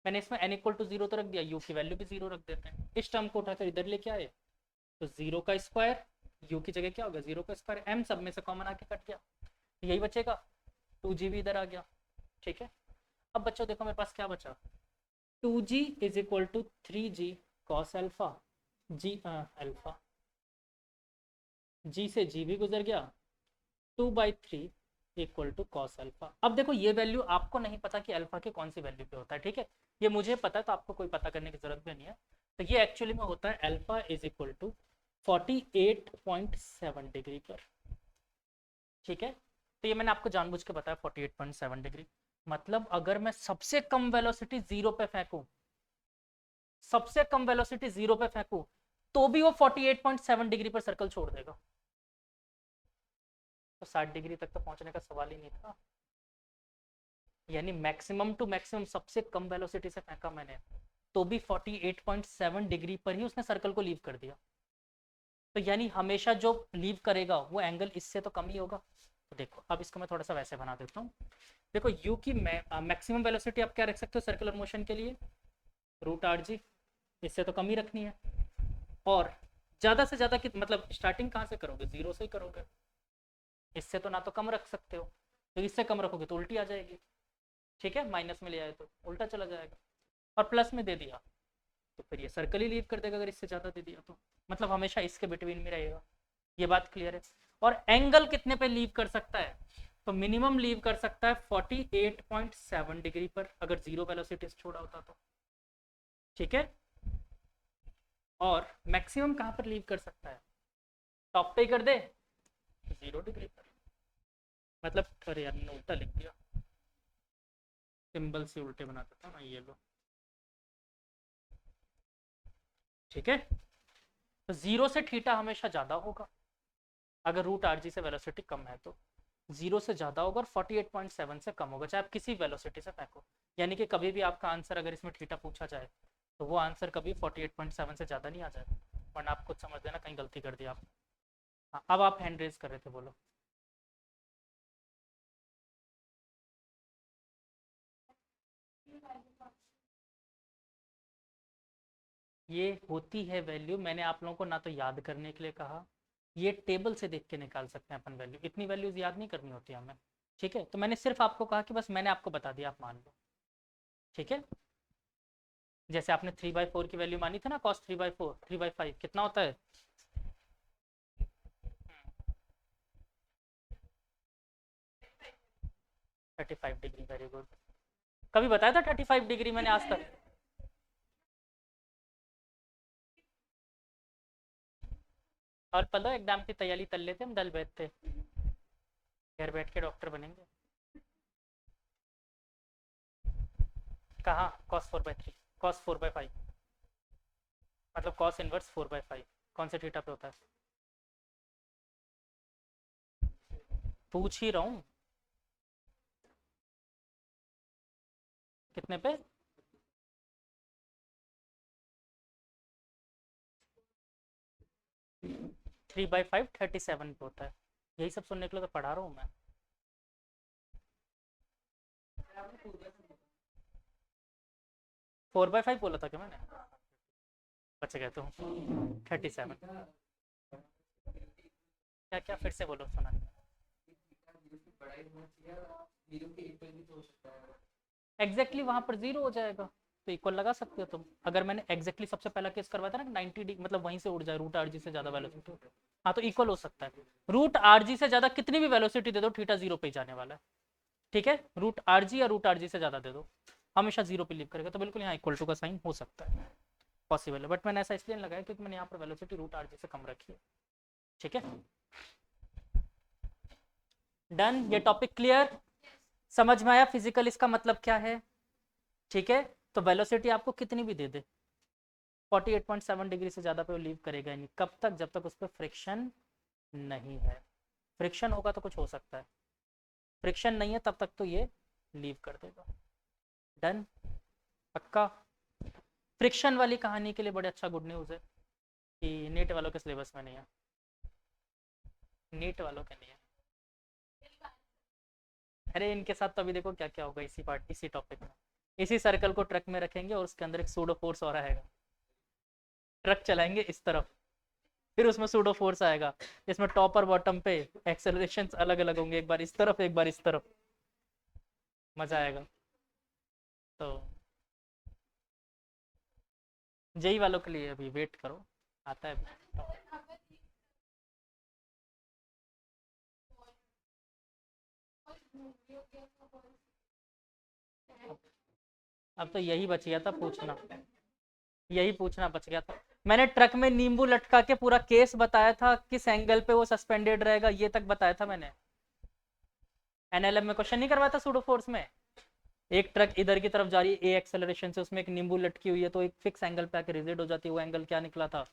मैंने इसमें n इक्वल टू 0 तो रख दिया, u की वैल्यू भी 0 रख देते हैं, इस टर्म को उठाकर इधर लेके आए तो 0 का स्क्वायर, u की जगह क्या होगा? 0 का स्क्वायर, m सब में से कॉमन आके कट गया, यही बचेगा, 2g भी इधर आ गया। ठीक है, अब बच्चों देखो मेरे पास क्या बचा, 2g is equal to 3g cos alpha, g alpha, g से g भी गुजर गया, 2/3 इक्वल टू कॉस अल्फा। अब देखो ये वैल्यू आपको नहीं पता कि अल्फा के कौन सी वैल्यू पे होता है, ठीक है, ये मुझे पता है तो आपको कोई पता करने की जरूरत भी नहीं है। तो ये एक्चुअली में होता है alpha is equal to 48.7 degree पर। ठीक है, तो ये मैंने आपको जानबूझ के बताया 48.7 डिग्री, मतलब अगर मैं सबसे कम वेलोसिटी 0 पे फेंकूं, सबसे कम वेलोसिटी 0 पे फेंकूं तो भी वो 48.7 डिग्री पर सर्कल छोड़ देगा। तो 60 डिग्री तक तो पहुंचने का सवाल ही नहीं था। यानी मैक्सिमम टू मैक्सिमम सबसे कम वेलोसिटी से फेंका मैंने, तो भी 48.7 डिग्री पर ही उसने सर्कल को लीव कर दिया। तो यानी हमेशा जो लीव करेगा वो एंगल इससे तो कम ही होगा। तो देखो अब इसको मैं थोड़ा सा वैसे बना देता हूँ। देखो यू की मैक्सिमम वेलोसिटी आप क्या रख सकते हो सर्कुलर मोशन के लिए, √rg, इससे तो कम ही रखनी है। और ज़्यादा से ज़्यादा मतलब स्टार्टिंग कहाँ से करोगे, 0 से ही करोगे, इससे तो ना तो कम रख सकते हो, तो इससे कम रखोगे तो उल्टी आ जाएगी। ठीक है, माइनस में ले आए तो उल्टा चला जाएगा, और प्लस में दे दिया तो फिर ये सर्कल ही लीव कर देगा अगर इससे ज़्यादा दे दिया तो। मतलब हमेशा इसके बिटवीन में रहेगा। ये बात क्लियर है। और एंगल कितने पे लीव कर सकता है, तो मिनिमम लीव कर सकता है 48.7 डिग्री पर, अगर 0 वेलोसिटी छोड़ा होता तो। ठीक है, और मैक्सिमम कहाँ पर लीव कर सकता है, टॉप पे कर दे 0 डिग्री पर। मतलब अरे यार मैंने उल्टा लिख दिया, सिंबल से उल्टे बना देता ना, ये लो। ठीक है, तो 0 से थीटा हमेशा ज़्यादा होगा अगर √rg से वेलोसिटी कम है, तो 0 से ज़्यादा होगा और 48.7 से कम होगा, चाहे आप किसी वेलोसिटी से फेंको। यानी कि कभी भी आपका आंसर अगर इसमें थीटा पूछा जाए तो वो आंसर कभी 48.7 से ज़्यादा नहीं आ जाए, वरना आप खुद समझ लेना कहीं गलती कर दी आप। हाँ, अब आप हैंड रेज कर रहे थे, बोलो। ये होती है वैल्यू, मैंने आप लोगों को ना तो याद करने के लिए कहा, ये टेबल से देख के निकाल सकते हैं अपन वैल्यू, इतनी वैल्यूज याद नहीं करनी होती हमें। ठीक है, तो मैंने सिर्फ आपको कहा कि बस मैंने आपको बता दिया, आप मान लो। ठीक है, जैसे आपने 3/4 की वैल्यू मानी थी ना, cos 3/4 3/5 कितना होता है, 35 डिग्री। Very good. कभी बताया था 35 डिग्री मैंने आज तक? और पता एग्जाम की तैयारी कर लेते हम, डल बैठते, घर बैठ के डॉक्टर बनेंगे। कहाँ cos 4/3, cos 4/5, मतलब cos इनवर्स 4/5 कौन से थीटा पे होता है, पूछ ही रहा हूँ। कितने पे, 3/5 37 पे होता है। यही सब सुनने के लिए तो पढ़ा रहा हूँ मैं। 4/5 बोला था क्या मैंने, बच गए तो 37। क्या क्या फिर से बोलो, सुना नहीं। एग्जैक्टली वहां पर 0 हो जाएगा, तो इक्वल लगा सकते हो तुम। अगर मैंने एग्जैक्टली सबसे पहला केस करवाया था ना 90 डिग्री, मतलब वहीं से उड़ जाए √rg से ज्यादा वेलोसिटी, हाँ तो इक्वल हो सकता है। √rg से ज्यादा कितनी भी वेलोसिटी दे दो, थीटा 0 पे ही जाने वाला है। ठीक है, √rg या √rg से ज्यादा दे दो, हमेशा 0 पे लीव करेगा, तो बिल्कुल यहाँ इक्वल टू का साइन हो सकता है, पॉसिबल है। बट मैंने ऐसा इसलिए लगाया क्योंकि मैंने यहाँ पर वेलोसिटी √rg से कम रखी है। ठीक है, डन, ये टॉपिक क्लियर, समझ में आया फिजिकल इसका मतलब क्या है। ठीक है, तो वेलोसिटी आपको कितनी भी दे दे 48.7 डिग्री से ज़्यादा पे वो लीव करेगा नहीं, कब तक, जब तक उस पर फ्रिक्शन नहीं है। फ्रिक्शन होगा तो कुछ हो सकता है, फ्रिक्शन नहीं है तब तक तो ये लीव कर देगा। डन, पक्का। फ्रिक्शन वाली कहानी के लिए बड़े अच्छा गुड न्यूज़ है कि नीट वालों के सिलेबस में नहीं है, नीट वालों के नहीं है। अरे इनके साथ तो अभी देखो क्या क्या होगा, इसी टॉपिक में, इसी सर्कल को ट्रक में रखेंगे और उसके अंदर एक सूडो फोर्स और आएगा, ट्रक चलाएंगे इस तरफ, फिर उसमें सूडो फोर्स आएगा जिसमें टॉप और बॉटम पे एक्सेलरेशन अलग अलग होंगे, एक बार इस तरफ एक बार इस तरफ, मजा आएगा। तो जेई वालों के लिए अभी वेट करो, आता है। अब तो यही बच गया था पूछना, यही पूछना बच गया था। मैंने ट्रक में नींबू लटका के पूरा केस बताया था, किस एंगल पे वो सस्पेंडेड रहेगा ये तक बताया था मैंने। एनएलएम में क्वेश्चन नहीं करवाया था सूडो फोर्स में, एक ट्रक इधर की तरफ जा रही है ए एक्सेलरेशन से, उसमें एक नींबू लटकी हुई है, तो एक फिक्स एंगल पे आके रिजिड हो जाती है, वो एंगल क्या निकला था,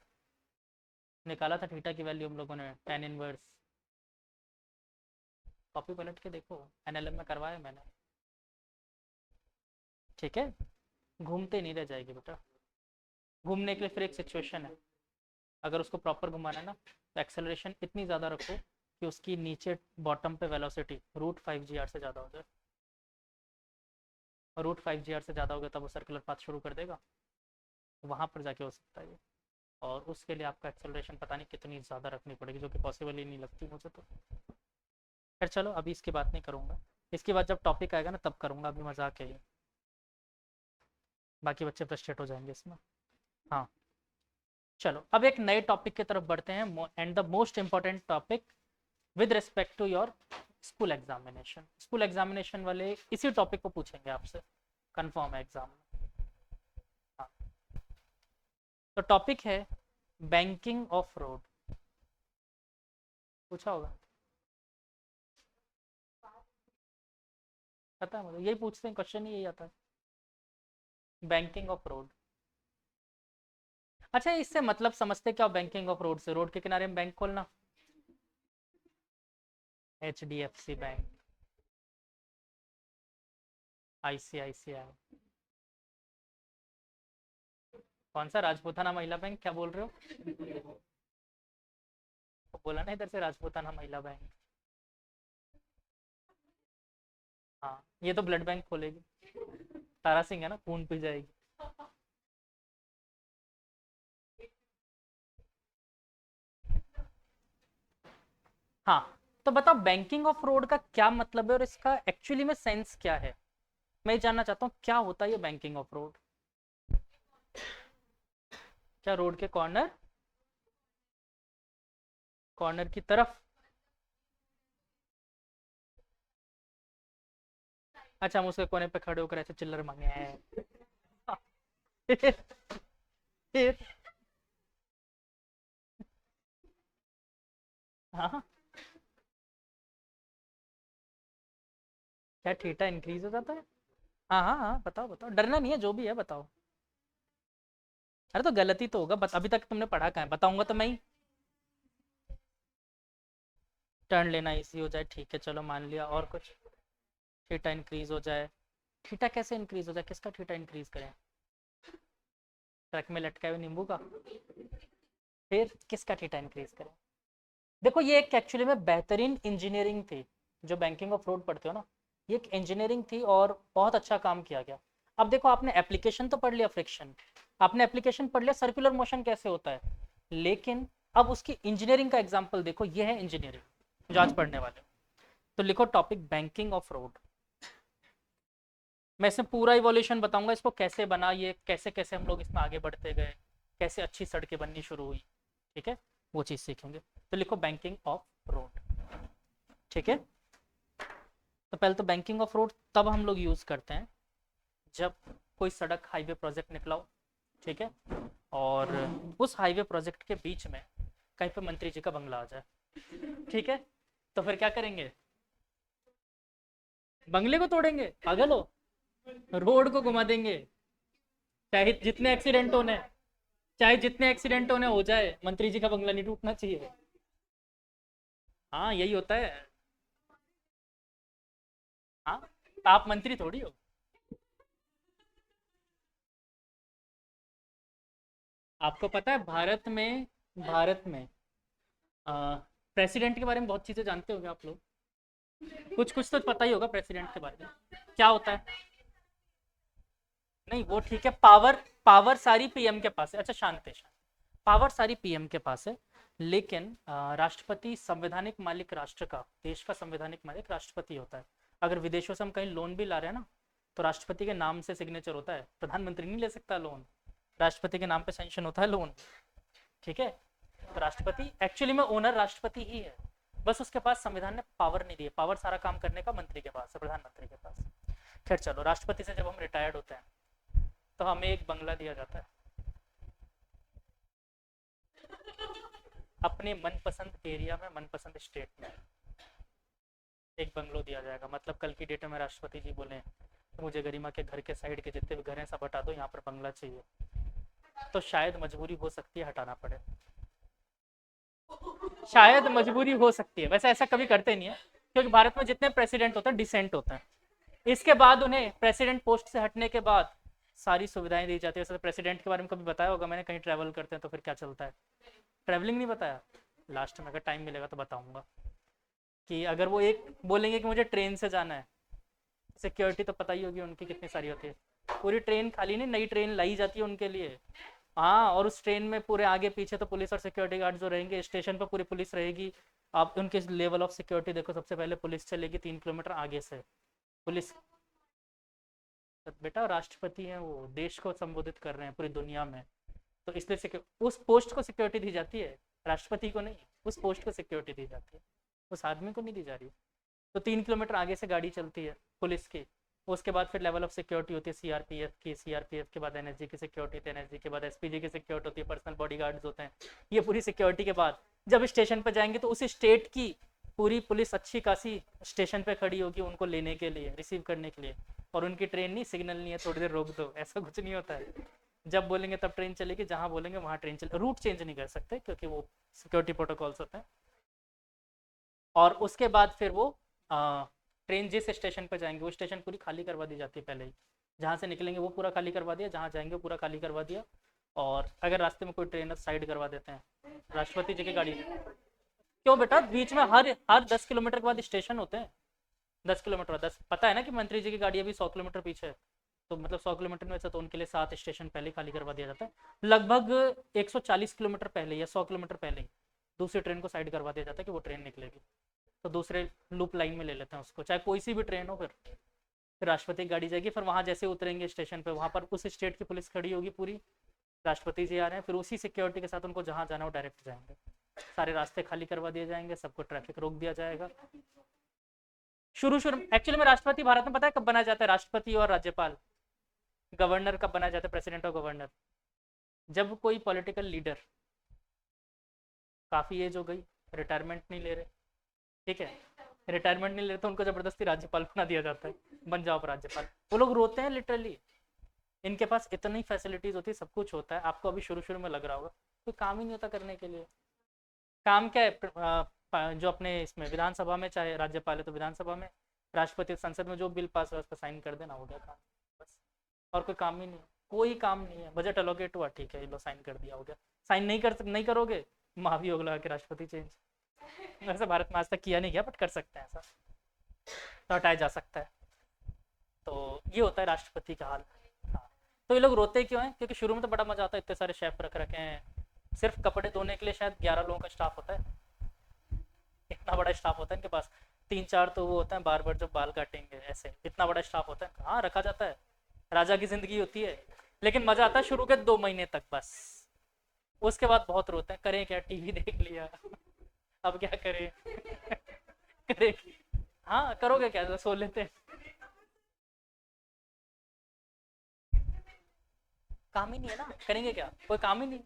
निकाला था थीटा की वैल्यू हम लोगों ने tan इनवर्स कॉपी पलट के देखो, एनएलएम में करवाया मैंने। ठीक है, घूमते नहीं रह जाएगी बेटा। घूमने के लिए फिर एक सिचुएशन है, अगर उसको प्रॉपर घुमाना है ना, तो एक्सेलरेशन इतनी ज़्यादा रखो कि उसकी नीचे बॉटम पे वेलोसिटी √5 GR से ज़्यादा हो जाए। और √5 GR से ज़्यादा हो गया तब वो सर्कुलर पाथ शुरू कर देगा, वहाँ पर जाके हो सकता है ये। और उसके लिए आपका एक्सेलरेशन पता नहीं कितनी ज़्यादा रखनी पड़ेगी, जो कि पॉसिबल ही नहीं लगती मुझे तो। खैर चलो, अभी इसकी बात नहीं करूँगा, इसके बाद जब टॉपिक आएगा ना तब करूँगा, अभी मजाक है ये, बाकी बच्चे फ्रस्ट्रेट हो जाएंगे इसमें। हाँ चलो, अब एक नए टॉपिक की तरफ बढ़ते हैं, and the most important topic with respect to your school examination. School examination वाले इसी टॉपिक को पूछेंगे आपसे, कंफर्म है एग्जाम में। हाँ, तो टॉपिक है बैंकिंग ऑफ रोड। पूछा होगा, पता है मुझे, यही पूछते हैं, क्वेश्चन ही यही आता है, बैंकिंग ऑफ रोड। अच्छा, इससे मतलब समझते क्या बैंकिंग ऑफ रोड से? रोड के किनारे में बैंक खोलना, HDFC बैंक, ICICI, कौन सा राजपूताना महिला बैंक, क्या बोल रहे हो? तो बोला ना इधर से राजपूताना महिला बैंक। हाँ, ये तो ब्लड बैंक खोलेगी, तारा सिंह है ना, खून पी जाएगी। हाँ, तो बताओ बैंकिंग ऑफ रोड का क्या मतलब है और इसका एक्चुअली में सेंस क्या है? मैं ये जानना चाहता हूँ क्या होता है ये बैंकिंग ऑफ रोड। क्या रोड के कॉर्नर, कॉर्नर की तरफ? अच्छा, हम उसके कोने पे खड़े होकर ऐसे चिल्लर मांगे हैं। फिर हाँ, क्या थीटा इंक्रीज हो जाता है? हाँ हाँ हाँ, बताओ बताओ, डरना नहीं है, जो भी है बताओ। अरे तो गलती तो होगा, अभी तक तुमने पढ़ा कहाँ है, बताऊंगा तो मैं ही। टर्न लेना इजी हो जाए, ठीक है चलो मान लिया, और कुछ? थीटा इंक्रीज हो जाए, थीटा कैसे इंक्रीज हो जाए, किसका थीटा इंक्रीज करें? ट्रक में लटका हुए नींबू का? फिर किसका थीटा इंक्रीज करें? देखो ये एक एक्चुअली में बेहतरीन इंजीनियरिंग थी, जो बैंकिंग ऑफ रोड पढ़ते हो ना, ये एक इंजीनियरिंग थी और बहुत अच्छा काम किया गया। अब देखो, आपने एप्लीकेशन तो पढ़ लिया फ्रिक्शन, आपने एप्लीकेशन पढ़ लिया सर्कुलर मोशन कैसे होता है, लेकिन अब उसकी इंजीनियरिंग का एग्जाम्पल देखो, ये है इंजीनियरिंग जो आज पढ़ने वाले। तो लिखो टॉपिक बैंकिंग ऑफ रोड। मैं इसमें पूरा इवोल्यूशन बताऊंगा, इसको कैसे बना, ये कैसे कैसे हम लोग इसमें आगे बढ़ते गए, कैसे अच्छी सड़कें बननी शुरू हुई, ठीक है, वो चीज़ सीखेंगे। तो लिखो बैंकिंग ऑफ रोड, ठीक है। तो पहले तो बैंकिंग ऑफ रोड तब हम लोग यूज़ करते हैं जब कोई सड़क हाईवे प्रोजेक्ट निकला हो, ठीक है, और उस हाईवे प्रोजेक्ट के बीच में कहीं पे मंत्री जी का बंगला आ जाए, ठीक है, तो फिर क्या करेंगे? बंगले को तोड़ेंगे? पागल हो, रोड को घुमा देंगे। चाहे जितने एक्सीडेंट होने, चाहे जितने एक्सीडेंट होने हो जाए, मंत्री जी का बंगला नहीं टूटना चाहिए। हाँ यही होता है। हाँ, तो आप मंत्री थोड़ी हो। आपको पता है भारत में प्रेसिडेंट के बारे में बहुत चीजें जानते होंगे आप लोग, कुछ कुछ तो पता ही होगा प्रेसिडेंट के बारे में, क्या होता है? नहीं वो ठीक है, पावर, पावर सारी पीएम के पास है। अच्छा शांत है, शांत, पावर सारी पीएम के पास है, लेकिन राष्ट्रपति संवैधानिक मालिक राष्ट्र का, देश का संवैधानिक मालिक राष्ट्रपति होता है। अगर विदेशों से हम कहीं लोन भी ला रहे हैं ना, तो राष्ट्रपति के नाम से सिग्नेचर होता है, प्रधानमंत्री नहीं ले सकता लोन, राष्ट्रपति के नाम पे सैंक्शन होता है लोन, ठीक है। तो राष्ट्रपति एक्चुअली में ओनर राष्ट्रपति ही है, बस उसके पास संविधान ने पावर नहीं दी, पावर सारा काम करने का मंत्री के पास है, प्रधानमंत्री के पास। खैर चलो, राष्ट्रपति से जब हम रिटायर्ड होते हैं तो हमें एक बंगला दिया जाता है, अपने मनपसंद एरिया में, मनपसंद स्टेट में एक बंगलो दिया जाएगा। मतलब कल की डेट में राष्ट्रपति जी बोले मुझे गरिमा के घर के साइड के जितने भी घर हैं सब हटा दो, यहाँ पर बंगला चाहिए, तो शायद मजबूरी हो सकती है हटाना पड़े, शायद मजबूरी हो सकती है, वैसे ऐसा कभी करते नहीं है, क्योंकि भारत में जितने प्रेसिडेंट होते हैं डिसेंट होते हैं। इसके बाद उन्हें प्रेसिडेंट पोस्ट से हटने के बाद सारी सुविधाएं दी जाती है। जैसे प्रेसिडेंट के बारे में कभी बताया होगा मैंने, कहीं ट्रैवल करते हैं तो फिर क्या चलता है, ट्रैवलिंग नहीं बताया। लास्ट में अगर टाइम मिलेगा तो बताऊंगा कि अगर वो एक बोलेंगे कि मुझे ट्रेन से जाना है, सिक्योरिटी तो पता ही होगी उनकी कितनी सारी होती है। पूरी ट्रेन खाली नहीं, नई ट्रेन लाई जाती है उनके लिए। हाँ, और उस ट्रेन में पूरे आगे पीछे तो पुलिस और सिक्योरिटी गार्ड जो रहेंगे, स्टेशन पर पूरी पुलिस रहेगी। आप उनके लेवल ऑफ सिक्योरिटी देखो, सबसे पहले पुलिस चलेगी 3 किलोमीटर आगे से। पुलिस, बेटा राष्ट्रपति हैं, वो देश को संबोधित कर रहे हैं पूरी दुनिया में, तो इसलिए उस पोस्ट को सिक्योरिटी दी जाती है, राष्ट्रपति को नहीं। उस पोस्ट को सिक्योरिटी दी जाती है, उस आदमी को नहीं दी जा रही। तो 3 किलोमीटर आगे से गाड़ी चलती है पुलिस की। उसके बाद फिर लेवल ऑफ सिक्योरिटी होती है सीआरपीएफ की, सीआरपीएफ के बाद एनएसजी की सिक्योरिटी होती है, एनएसजी के बाद एसपीजी की सिक्योरिटी होती है, पर्सनल बॉडीगार्ड्स होते हैं। ये पूरी सिक्योरिटी के बाद जब स्टेशन पर जाएंगे तो उस स्टेट की पूरी पुलिस अच्छी खासी स्टेशन पे खड़ी होगी उनको लेने के लिए, रिसीव करने के लिए। और उनकी ट्रेन नहीं, सिग्नल नहीं है थोड़ी देर रोक दो, ऐसा कुछ नहीं होता है। जब बोलेंगे तब ट्रेन चलेगी, जहां बोलेंगे वहां ट्रेन चले। रूट चेंज नहीं कर सकते क्योंकि वो सिक्योरिटी प्रोटोकॉल्स होते हैं। और उसके बाद फिर वो ट्रेन जिस स्टेशन पर जाएंगे वो स्टेशन पूरी खाली करवा दी जाती है पहले ही। जहाँ से निकलेंगे वो पूरा खाली करवा दिया, जहाँ जाएंगे वो पूरा खाली करवा दिया। और अगर रास्ते में कोई ट्रेन साइड करवा देते हैं, राष्ट्रपति जी की गाड़ी। क्यों बेटा, बीच में हर 10 किलोमीटर के बाद स्टेशन होते हैं। 10 किलोमीटर 10, पता है ना कि मंत्री जी की गाड़ी अभी 100 किलोमीटर पीछे है, तो मतलब 100 किलोमीटर में से तो उनके लिए 7 स्टेशन पहले खाली करवा दिया जाता है। लगभग 140 किलोमीटर पहले या 100 किलोमीटर पहले ही दूसरी ट्रेन को साइड करवा दिया जाता है कि वो ट्रेन निकलेगी, तो दूसरे लूप लाइन में ले लेते हैं उसको, चाहे कोई सी भी ट्रेन हो। फिर राष्ट्रपति की गाड़ी जाएगी, फिर वहाँ जैसे उतरेंगे स्टेशन पे, वहाँ पर उस स्टेट की पुलिस खड़ी होगी पूरी, राष्ट्रपति जी आ रहे हैं, फिर उसी सिक्योरिटी के साथ उनको जहाँ जाना हो डायरेक्ट जाएंगे। सारे रास्ते खाली करवा दिए जाएंगे, सबको ट्रैफिक रोक दिया जाएगा। शुरू एक्चुअली में राष्ट्रपति भारत में पता है कब बनाया जाता है? राष्ट्रपति और राज्यपाल, गवर्नर कब बनाया जाता है? प्रेसिडेंट और गवर्नर जब कोई पॉलिटिकल लीडर, काफी एज हो गई, रिटायरमेंट नहीं ले रहे, ठीक है, रिटायरमेंट नहीं ले रहे तो उनको जबरदस्ती राज्यपाल बना दिया जाता है, बन जाओ राज्यपाल। वो लोग रोते हैं लिटरली, इनके पास इतनी फैसिलिटीज होती है, सब कुछ होता है। आपको अभी शुरू शुरू में लग रहा होगा कोई काम ही नहीं होता करने के लिए। काम क्या है? जो अपने इसमें विधानसभा में, चाहे राज्यपाल है तो विधानसभा में, राष्ट्रपति संसद में जो बिल पास हुआ उस पर साइन कर देना, हो गया काम बस। और कोई काम ही नहीं, कोई काम नहीं है। बजट एलोकेट हुआ, ठीक है, लो साइन कर दिया, हो गया। साइन नहीं करोगे, महाभियोग लगा के राष्ट्रपति चेंज। वैसे भारत में आज तक किया नहीं गया, बट कर सकते हैं ऐसा, तो हटाया जा सकता है। तो ये होता है राष्ट्रपति का हाल। हाँ, तो ये लोग रोते क्यों हैं? क्योंकि शुरू में तो बड़ा मजा आता है, इतने सारे शेफ रख रखे हैं, सिर्फ कपड़े धोने के लिए शायद 11 लोगों का स्टाफ होता है, इतना बड़ा स्टाफ होता है इनके पास। 3-4 तो वो होते हैं बार्बर जो बाल काटेंगे, ऐसे इतना बड़ा स्टाफ होता है। हाँ, रखा जाता है, राजा की जिंदगी होती है। लेकिन मजा आता है शुरू के 2 महीने तक बस, उसके बाद बहुत रोते हैं, करें क्या, टीवी देख लिया अब क्या करें करें। हाँ, करोगे क्या, सो लेते हैं, काम ही नहीं है ना, करेंगे क्या, कोई काम ही नहीं।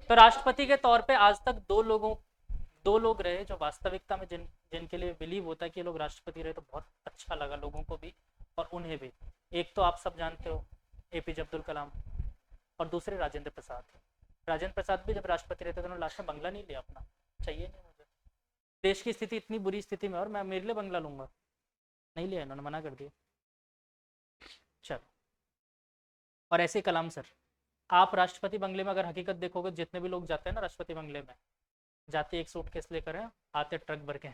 तो राष्ट्रपति के तौर पे आज तक 2 लोग रहे जो वास्तविकता में जिनके लिए बिलीव होता है कि ये लोग राष्ट्रपति रहे, तो बहुत अच्छा लगा लोगों को भी और उन्हें भी। एक तो आप सब जानते हो एपीजे अब्दुल कलाम, और दूसरे राजेंद्र प्रसाद। राजेंद्र प्रसाद भी जब राष्ट्रपति रहते थे उन्होंने लास्ट में बंगला नहीं लिया अपना, चाहिए नहीं मुझे, देश की स्थिति इतनी बुरी स्थिति में, और मैं मेरे लिए बंगला लूंगा, नहीं लिया, इन्होंने मना कर दिया। चलो, और ऐसे कलाम सर, आप राष्ट्रपति बंगले में अगर हकीकत देखोगे, जितने भी लोग जाते हैं ना राष्ट्रपति बंगले में, जाते एक सूटकेस लेकर हैं, आते ट्रक भर के,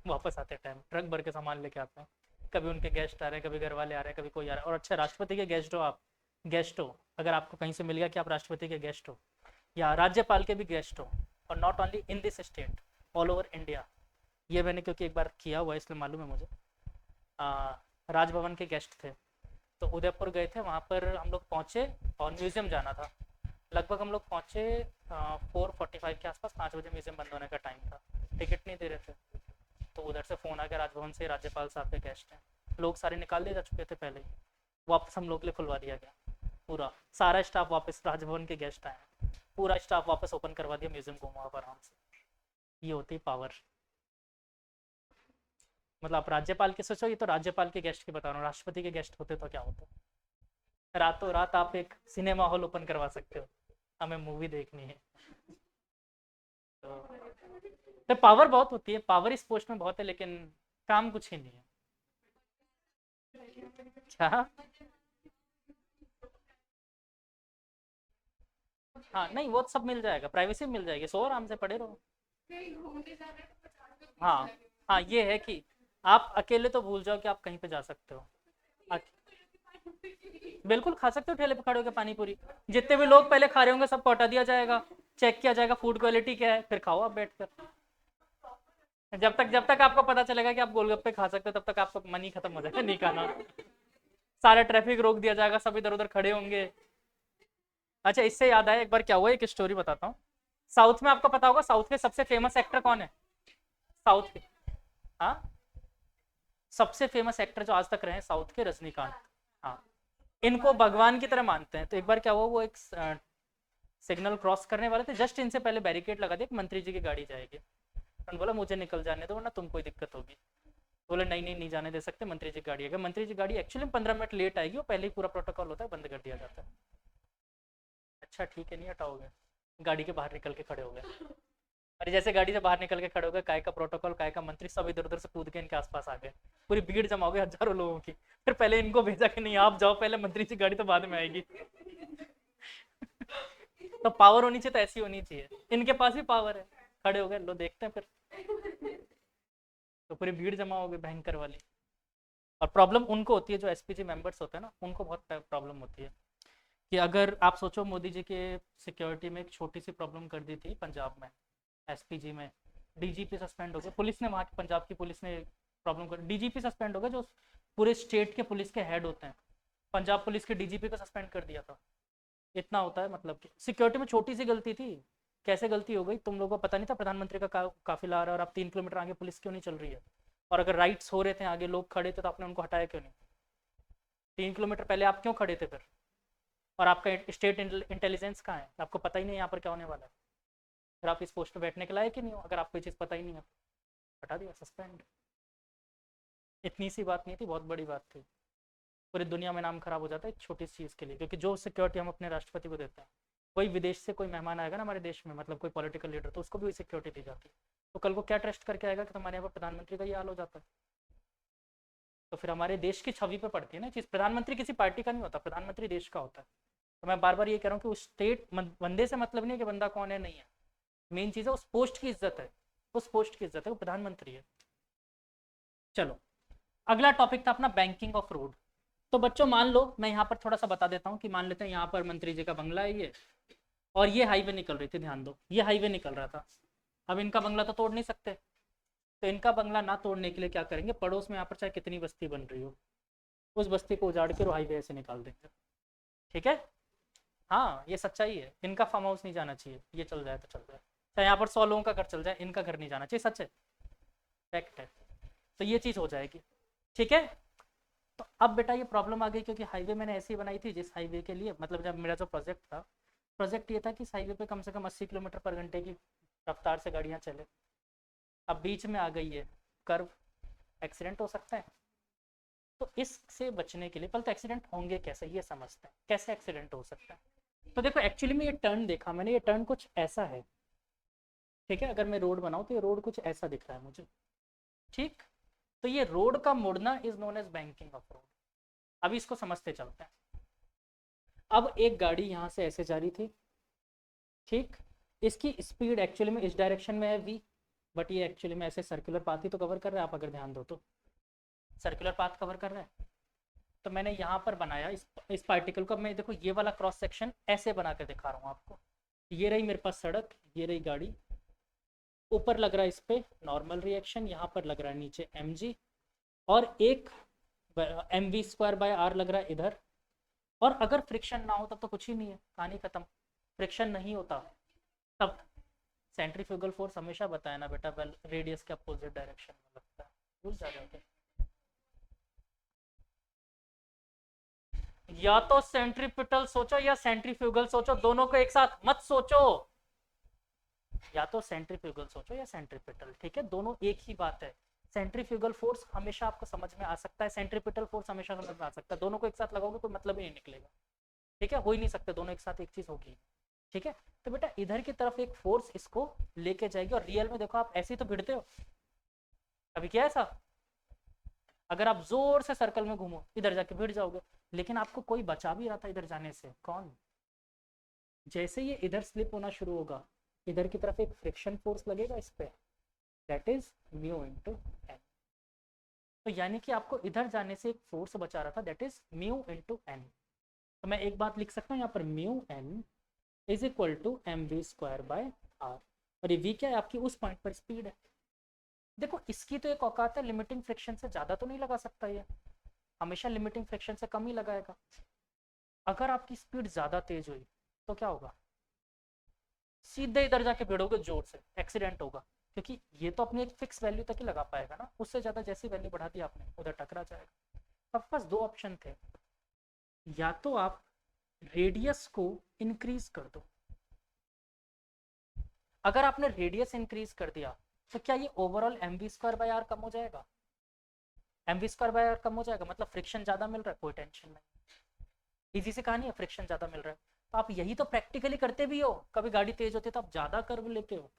वापस आते टाइम ट्रक भर के सामान लेके आते हैं। कभी उनके गेस्ट आ रहे हैं, कभी घर वाले आ रहे हैं, कभी कोई आ रहा है। और अच्छा, राष्ट्रपति के गेस्ट हो आप, गेस्ट हो, अगर आपको कहीं से मिल गया कि आप राष्ट्रपति के गेस्ट हो या राज्यपाल के भी गेस्ट हो, और not only in this state, all over India, ये मैंने क्योंकि एक बार किया हुआ है इसलिए मालूम है मुझे। राजभवन के गेस्ट थे, तो उदयपुर गए थे, वहाँ पर हम लोग पहुँचे और म्यूज़ियम जाना था। लगभग हम लोग पहुँचे 4:45 के आसपास, 5 बजे म्यूज़ियम बंद होने का टाइम था, टिकट नहीं दे रहे थे। तो उधर से फ़ोन आ गया राजभवन से, राज्यपाल साहब के गेस्ट हैं। लोग सारे निकाल दिए जा चुके थे पहले ही, वापस हम लोग के लिए खुलवा दिया गया, पूरा सारा स्टाफ वापस, राजभवन के गेस्ट आए, पूरा स्टाफ वापस ओपन करवा दिया म्यूज़ियम को वहाँ पर आराम से। ये होती पावर। मतलब आप राज्यपाल के सोचो, ये तो राज्यपाल के गेस्ट की बता रहा हूँ, राष्ट्रपति के गेस्ट होते तो क्या होता। रातों रात आप एक सिनेमा हॉल ओपन करवा सकते हो, हमें मूवी देखनी है। तो पावर बहुत होती है, पावर इस पोस्ट में बहुत है, लेकिन काम कुछ ही नहीं है। क्या? हाँ नहीं, वो सब मिल जाएगा, प्राइवेसी मिल जाएगी, सो आराम से पड़े रहो। हाँ हाँ, ये है कि आप अकेले तो भूल जाओ कि आप कहीं पे जा सकते हो। बिल्कुल खा सकते हो ठेले पे खड़े होकर पानी पूरी। जितने भी लोग पहले खा रहे होंगे सबको हटा दिया जाएगा, चेक किया जाएगा फूड क्वालिटी क्या है, फिर खाओ आप बैठ कर। जब तक आपको पता चलेगा कि आप गोलगप्पे खा सकते हो तब तक आपका मन ही खत्म हो जाएगा नहीं खाना। सारा ट्रैफिक रोक दिया जाएगा, सब इधर उधर खड़े होंगे। अच्छा, इससे याद आया, एक बार क्या हुआ, एक स्टोरी बताता हूँ। साउथ में आपको पता होगा, साउथ के सबसे फेमस एक्टर कौन है? साउथ के, हाँ, सबसे फेमस एक्टर जो आज तक रहे हैं साउथ के, रजनीकांत। हाँ, इनको भगवान की तरह मानते हैं। तो एक बार क्या हुआ, वो एक सिग्नल क्रॉस करने वाले थे, जस्ट इनसे पहले बैरिकेड लगा दिया, मंत्री जी की गाड़ी जाएगी। उन्होंने बोला मुझे निकल जाने दो वरना तुमको कोई दिक्कत होगी। बोले नहीं नहीं, नहीं जाने दे सकते, मंत्री जी गाड़ी है। मंत्री जी गाड़ी एक्चुअली 15 मिनट लेट आएगी, वो पहले ही पूरा प्रोटोकॉल होता है, बंद कर दिया जाता है। अच्छा ठीक है, नहीं हटाओगे? गाड़ी के बाहर निकल के खड़े हो गए। अरे जैसे गाड़ी से बाहर निकल के खड़े हो गए, काय का प्रोटोकॉल, काय का मंत्री, सब इधर उधर से कूद के इनके आसपास आ गए। पूरी भीड़ जमा हो गई, हजारों लोगों की। फिर पहले इनको भेजा कि नहीं आप जाओ पहले, मंत्री जी गाड़ी तो बाद में आएगी। तो पावर होनी चाहिए तो ऐसी होनी चाहिए, इनके पास भी पावर है। खड़े हो गए, लो देखते हैं फिर। तो पूरी भीड़ जमा हो गई भयंकर वाली। और प्रॉब्लम उनको होती है जो एसपीजी मेंबर्स होते हैं ना, उनको बहुत प्रॉब्लम होती है। कि अगर आप सोचो, मोदी जी के सिक्योरिटी में एक छोटी सी प्रॉब्लम कर दी थी पंजाब में, एसपीजी में डीजीपी सस्पेंड हो गए, पुलिस ने, वहाँ की पंजाब की पुलिस ने प्रॉब्लम कर, डीजीपी सस्पेंड हो गए जो पूरे स्टेट के पुलिस के हेड होते हैं। पंजाब पुलिस के डीजीपी को सस्पेंड कर दिया था। इतना होता है, मतलब कि सिक्योरिटी में छोटी सी गलती थी। कैसे गलती हो गई, तुम लोगों को पता नहीं था प्रधानमंत्री का काफिला आ रहा है और आप 3 किलोमीटर आगे पुलिस क्यों नहीं चल रही है? और अगर राइट्स हो रहे थे, आगे लोग खड़े थे, तो आपने उनको हटाया क्यों नहीं? 3 किलोमीटर पहले आप क्यों खड़े थे फिर? और आपका स्टेट इंटेलिजेंस कहाँ है? आपको पता ही नहीं यहाँ पर क्या होने वाला है। फिर आप इस पोस्ट पे बैठने के लायक ही नहीं हो अगर आपको ये चीज़ पता ही नहीं है। हटा दिया, सस्पेंड। इतनी सी बात नहीं थी, बहुत बड़ी बात थी। पूरी दुनिया में नाम खराब हो जाता है एक छोटी सी चीज़ के लिए, क्योंकि जो सिक्योरिटी हम अपने राष्ट्रपति को देते हैं, कोई विदेश से कोई मेहमान आएगा ना हमारे देश में, मतलब कोई पॉलिटिकल लीडर, तो उसको भी वही सिक्योरिटी दी जाती है। तो कल को क्या ट्रस्ट करके आएगा कि तुम्हारे यहाँ पर प्रधानमंत्री का ये हाल हो जाता है? तो फिर हमारे देश की छवि पे पड़ती है ना चीज़। प्रधानमंत्री किसी पार्टी का नहीं होता, प्रधानमंत्री देश का होता है। तो मैं बार बार ये कह रहा हूँ कि उस स्टेट बंदे से मतलब नहीं है कि बंदा कौन है, नहीं है। मेन चीज़ है उस पोस्ट की इज्जत है, उस पोस्ट की इज्जत है, वो प्रधानमंत्री है। चलो, अगला टॉपिक था अपना बैंकिंग ऑफ रोड। तो बच्चों मान लो, मैं यहाँ पर थोड़ा सा बता देता हूँ कि मान लेते हैं यहाँ पर मंत्री जी का बंगला है ये, और ये हाईवे निकल रही थी, ध्यान दो, ये हाईवे निकल रहा था। अब इनका बंगला तो तोड़ नहीं सकते, तो इनका बंगला ना तोड़ने के लिए क्या करेंगे, पड़ोस में यहाँ पर चाहे कितनी बस्ती बन रही हो, उस बस्ती को उजाड़ के हाईवे से निकाल देंगे। ठीक है, हाँ ये सच्चाई है। इनका फार्म हाउस नहीं जाना चाहिए, ये चल जाए तो चल जाए, चाहे यहाँ पर 100 लोगों का घर चल जाए, इनका घर नहीं जाना चाहिए, सच है, फैक्ट है। तो ये चीज़ हो जाएगी। ठीक है, तो अब बेटा ये प्रॉब्लम आ गई, क्योंकि हाईवे मैंने ऐसी बनाई थी जिस हाईवे के लिए, मतलब जब मेरा जो प्रोजेक्ट था, प्रोजेक्ट ये था कि इस हाईवे पे कम से कम 80 किलोमीटर पर घंटे की रफ्तार से गाड़ियाँ चले। अब बीच में आ गई है कर्व, एक्सीडेंट हो सकता है। तो इससे बचने के लिए पहले तो एक्सीडेंट होंगे कैसे ये समझते हैं, कैसे एक्सीडेंट हो सकता है। तो देखो एक्चुअली में ये टर्न देखा मैंने, ये टर्न कुछ ऐसा है। ठीक है, अगर मैं रोड बनाऊँ तो ये रोड कुछ ऐसा दिख रहा है मुझे। ठीक, तो ये रोड का मुड़ना is known as banking of road. अभी इसको समझते चलते हैं। अब एक गाड़ी यहाँ से ऐसे जा रही थी, ठीक, इसकी स्पीड एक्चुअली में इस डायरेक्शन में है v, बट ये एक्चुअली में ऐसे सर्कुलर पाथ ही तो कवर कर रहा है, आप अगर ध्यान दो तो सर्कुलर पाथ कवर कर रहा है। तो मैंने यहाँ पर बनाया इस पार्टिकल को, मैं देखो ये वाला क्रॉस सेक्शन ऐसे बना के दिखा रहा हूँ आपको। ये रही मेरे पास सड़क, ये रही गाड़ी, ऊपर लग रहा है इस पे नॉर्मल रिएक्शन, यहाँ पर लग रहा है नीचे mg, और एक mv²/r लग रहा है इधर। और अगर फ्रिक्शन ना हो तब तो कुछ ही नहीं है, कहानी खत्म। फ्रिक्शन नहीं होता तब सेंट्रीफ्यूगल फोर्स हमेशा बताया ना बेटा, रेडियस के अपोजिट डायरेक्शन में लगता है, भूल जा रहे हो। या तो सेंट्रीपिटल सोचो या सेंट्रीफ्यूगल सोचो, दोनों को एक साथ मत सोचो। या तो सेंट्रीफ्यूगल सोचो या सेंट्रीपिटल, ठीक है, दोनों एक ही बात है। सेंट्रीफ्यूगल फोर्स हमेशा आपको समझ में आ सकता है, सेंट्रीपिटल फोर्स हमेशा समझ में आ सकता है, दोनों को एक साथ लगाओगे कोई मतलब ही नहीं निकलेगा। ठीक है, हो ही नहीं सकते दोनों एक साथ एक चीज होगी। ठीक है, तो बेटा इधर की तरफ एक फोर्स इसको लेके जाएगी, और रियल में देखो आप ऐसे ही तो भिड़ते हो, अभी क्या है ऐसा, अगर आप जोर से सर्कल में घूमो इधर जाके भिड़ जाओगे, लेकिन आपको कोई बचा भी रहा था इधर जाने से, कौन? जैसे ये इधर स्लिप होना शुरू होगा, इधर की तरफ एक फ्रिक्शन फोर्स लगेगा इस पे, that is mu into n. तो यानी कि आपको इधर जाने से एक फोर्स बचा रहा था, that is mu into n. तो मैं एक बात लिख सकता हूँ यहाँ पर, mu n is equal to m v square by r. और ये वी क्या है? आपकी उस पॉइंट पर स्पीड है। देखो इसकी तो एक औकात है, लिमिटिंग फ्रिक्शन से ज़्यादा तो नहीं लगा सकता ये, हमेशा लिमिटिंग फ्रिक्शन से कम ही लगाएगा। अगर आपकी स्पीड ज़्यादा तेज हुई तो क्या होगा? सीधे इधर जाके भिड़ोगे, जोर से एक्सीडेंट होगा, क्योंकि ये तो अपनी एक फिक्स वैल्यू तक ही लगा पाएगा ना, उससे ज़्यादा जैसी वैल्यू बढ़ा दी आपने उधर टकरा जाएगा। आपके पास दो ऑप्शन थे, या तो आप रेडियस को इंक्रीज कर दो। अगर आपने रेडियस इंक्रीज कर दिया तो क्या ये overall m v square by r कम हो जाएगा? M v square by r कम हो जाएगा, मतलब फ्रिक्शन ज्यादा मिल रहा है, कोई टेंशन नहीं, इजी से कहानी है, फ्रिक्शन ज्यादा मिल रहा है। तो आप यही तो प्रैक्टिकली करते भी हो, कभी गाड़ी तेज होती है तो आप ज्यादा कर्व लेते हो,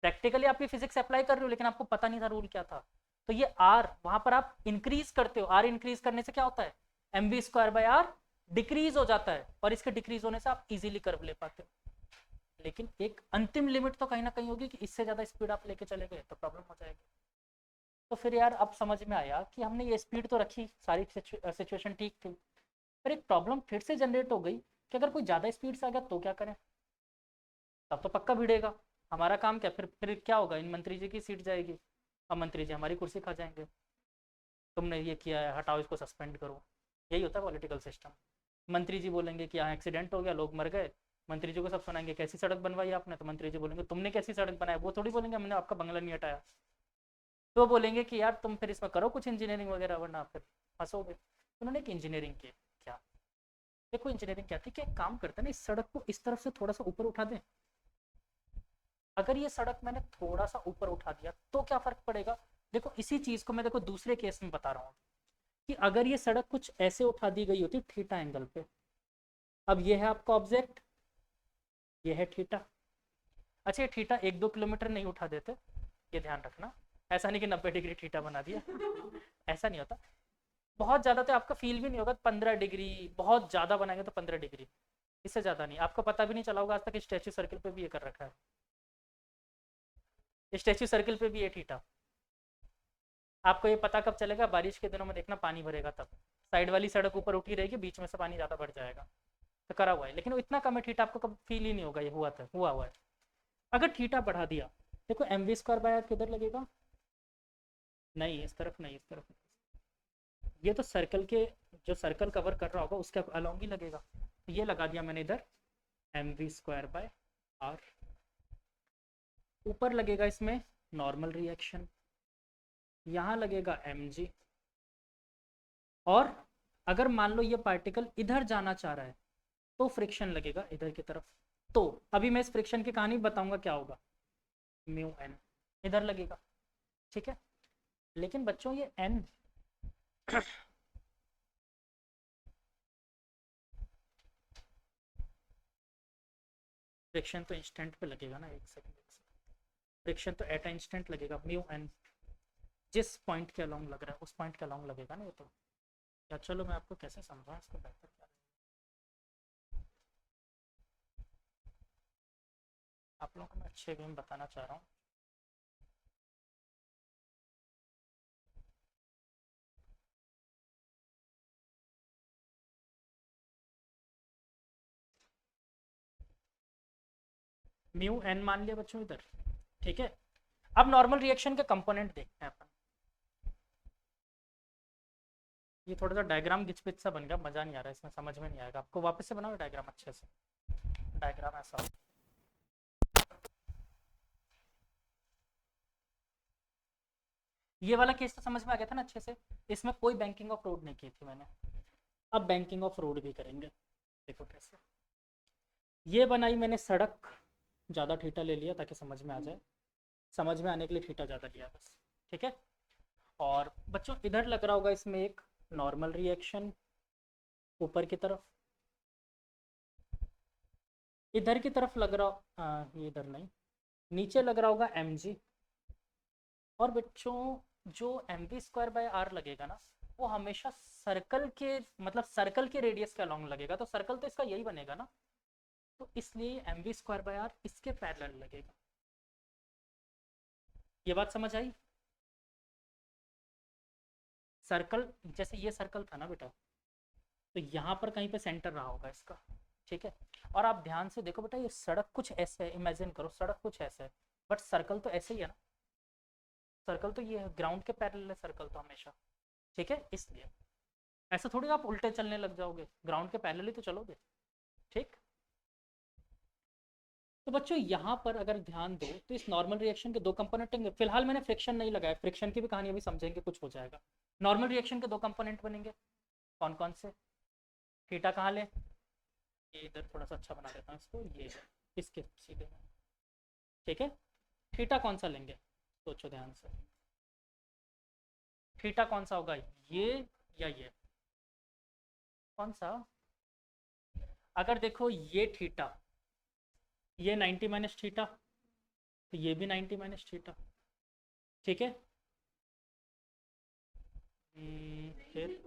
प्रैक्टिकली आप ये फिजिक्स अप्लाई कर रहे हो, लेकिन आपको पता नहीं था रूल क्या था। तो ये आर वहां पर आप इंक्रीज करते हो, आर इंक्रीज करने से क्या होता है? M v square by r decrease हो जाता है, और इसके डिक्रीज होने से आप इजीली कर्व ले पाते हो। लेकिन एक अंतिम लिमिट तो कहीं ना कहीं होगी कि इससे ज्यादा स्पीड आप लेके चले गए तो प्रॉब्लम हो जाएगी। तो फिर यार अब समझ में आया कि हमने ये स्पीड तो रखी, सारी सिचुएशन ठीक थी, पर एक प्रॉब्लम फिर से जनरेट हो गई कि अगर कोई ज़्यादा स्पीड से आ गया तो क्या करें? तब तो पक्का भिड़ेगा। हमारा काम क्या? फिर क्या होगा? इन मंत्री जी की सीट जाएगी, अब मंत्री जी हमारी कुर्सी खा जाएंगे, तुमने ये किया है हटाओ इसको, सस्पेंड करो। यही होता है पॉलिटिकल सिस्टम। मंत्री जी बोलेंगे कि यहाँ एक्सीडेंट हो गया, लोग मर गए, मंत्री जी को सब सुनाएंगे कैसी सड़क बनवाई आपने, तो मंत्री जी बोलेंगे तुमने कैसी सड़क बनाई, वो थोड़ी बोलेंगे हमने आपका बंगला नहीं हटाया। तो बोलेंगे कि यार तुम फिर इसमें करो कुछ इंजीनियरिंग वगैरह, वरना फिर फंसोगे। उन्होंने एक इंजीनियरिंग की, क्या? देखो इंजीनियरिंग क्या थी कि एक काम करते हैं ना, इस सड़क को इस तरफ से थोड़ा सा ऊपर उठा दें। अगर ये सड़क मैंने थोड़ा सा ऊपर उठा दिया तो क्या फर्क पड़ेगा? देखो इसी चीज को मैं देखो दूसरे केस में बता रहा हूँ कि अगर ये सड़क कुछ ऐसे उठा दी गई होती थीटा एंगल पे, अब ये है आपका ऑब्जेक्ट, ये है थीटा। अच्छा ये थीटा 1-2 किलोमीटर नहीं उठा देते, ये ध्यान रखना, ऐसा नहीं कि 90 डिग्री थीटा बना दिया, ऐसा नहीं होता। बहुत ज्यादा तो आपका फील भी नहीं होगा, 15 डिग्री, बहुत ज्यादा बनाएंगे तो 15 डिग्री, इससे ज्यादा नहीं। आपको पता भी नहीं चला होगा आज तक स्टैच्यू सर्किल पे भी ये कर रखा है, स्टैच्यू सर्किल पे भी ये थीटा। आपको ये पता कब चलेगा? बारिश के दिनों में देखना, पानी भरेगा तब साइड वाली सड़क ऊपर उठी रहेगी, बीच में से पानी ज्यादा बढ़ जाएगा, तो करा हुआ है। लेकिन वो इतना कम है थीटा, आपको कब फील ही नहीं होगा ये हुआ था, हुआ हुआ है। अगर थीटा बढ़ा दिया, देखो m v square by r किधर लगेगा? नहीं इस तरफ नहीं, इस तरफ नहीं, ये तो सर्कल के, जो सर्कल कवर कर रहा होगा उसके अलोंग ही लगेगा। तो ये लगा दिया मैंने इधर m v square by r. ऊपर लगेगा इसमें नॉर्मल रिएक्शन, यहाँ लगेगा एम जी, और अगर मान लो ये पार्टिकल इधर जाना चाह रहा है तो फ्रिक्शन लगेगा इधर की तरफ। तो अभी मैं इस फ्रिक्शन की कहानी बताऊंगा क्या होगा, म्यू एन इधर लगेगा, ठीक है। लेकिन बच्चों ये एन फ्रिक्शन तो इंस्टेंट पे लगेगा ना, एक सेकंड, फ्रिक्शन तो एट इंस्टेंट लगेगा, म्यू एन जिस पॉइंट के अलोंग लग रहा है उस पॉइंट के अलोंग लगेगा ना ये तो। या चलो मैं आपको कैसे समझाऊं इसको बेहतर क्या, आप लोगों को मैं अच्छे वे में बताना चाह रहा हूँ। म्यू एन मान लिया बच्चों इधर, ठीक है। अब नॉर्मल रिएक्शन के कंपोनेंट देखते हैं अपन। ये थोड़ा सा डायग्राम घिचपिच सा बन गया, मजा नहीं आ रहा है इसमें, समझ में नहीं आएगा आपको, वापस से बनाओ डायग्राम अच्छे से। डायग्राम ऐसा हो, ये वाला केस तो समझ में आ गया था ना अच्छे से, इसमें कोई बैंकिंग ऑफ रोड नहीं की थी मैंने। अब बैंकिंग ऑफ रोड भी करेंगे, देखो कैसे। ये बनाई मैंने सड़क, ज़्यादा थीटा ले लिया ताकि समझ में आ जाए, समझ में आने के लिए थीटा ज़्यादा लिया बस, ठीक है। और बच्चों इधर लग रहा होगा इसमें एक नॉर्मल रिएक्शन ऊपर की तरफ, इधर की तरफ लग रहा ये इधर नहीं, नीचे लग रहा होगा एम जी। और बच्चों जो mv²/r लगेगा ना वो हमेशा सर्कल के मतलब सर्कल के रेडियस के अलोंग लगेगा, तो सर्कल तो इसका यही बनेगा ना, तो इसलिए mv²/r इसके पैरेलल लगेगा। ये बात समझ आई? सर्कल जैसे ये सर्कल था ना बेटा, तो यहाँ पर कहीं पे सेंटर रहा होगा इसका, ठीक है। और आप ध्यान से देखो बेटा, ये सड़क कुछ ऐसे है, इमेजिन करो सड़क कुछ ऐसे है, बट सर्कल तो ऐसे ही है ना, सर्कल तो ये है, ग्राउंड के पैरेलल है सर्कल तो हमेशा, ठीक है। इसलिए ऐसा थोड़ी आप उल्टे चलने लग जाओगे, ग्राउंड के पैरेलल ही तो चलोगे, ठीक। तो बच्चों यहाँ पर अगर ध्यान दो तो इस नॉर्मल रिएक्शन के दो कंपोनेंट होंगे। फिलहाल मैंने फ्रिक्शन नहीं लगाया, फ्रिक्शन की भी कहानी अभी समझेंगे, कुछ हो जाएगा। नॉर्मल रिएक्शन के दो कंपोनेंट बनेंगे, कौन कौन से? थीटा कहाँ ले, ये इधर थोड़ा सा अच्छा बना देता हूँ इसको, ये इसके सीधे में, ठीक है। थीटा कौन सा लेंगे, सोचो ध्यान से, थीटा कौन सा होगा, ये या ये, कौन सा? अगर देखो ये थीटा, ये 90 माइनस थीटा, तो ये भी 90 माइनस थीटा, ठीक है। फिर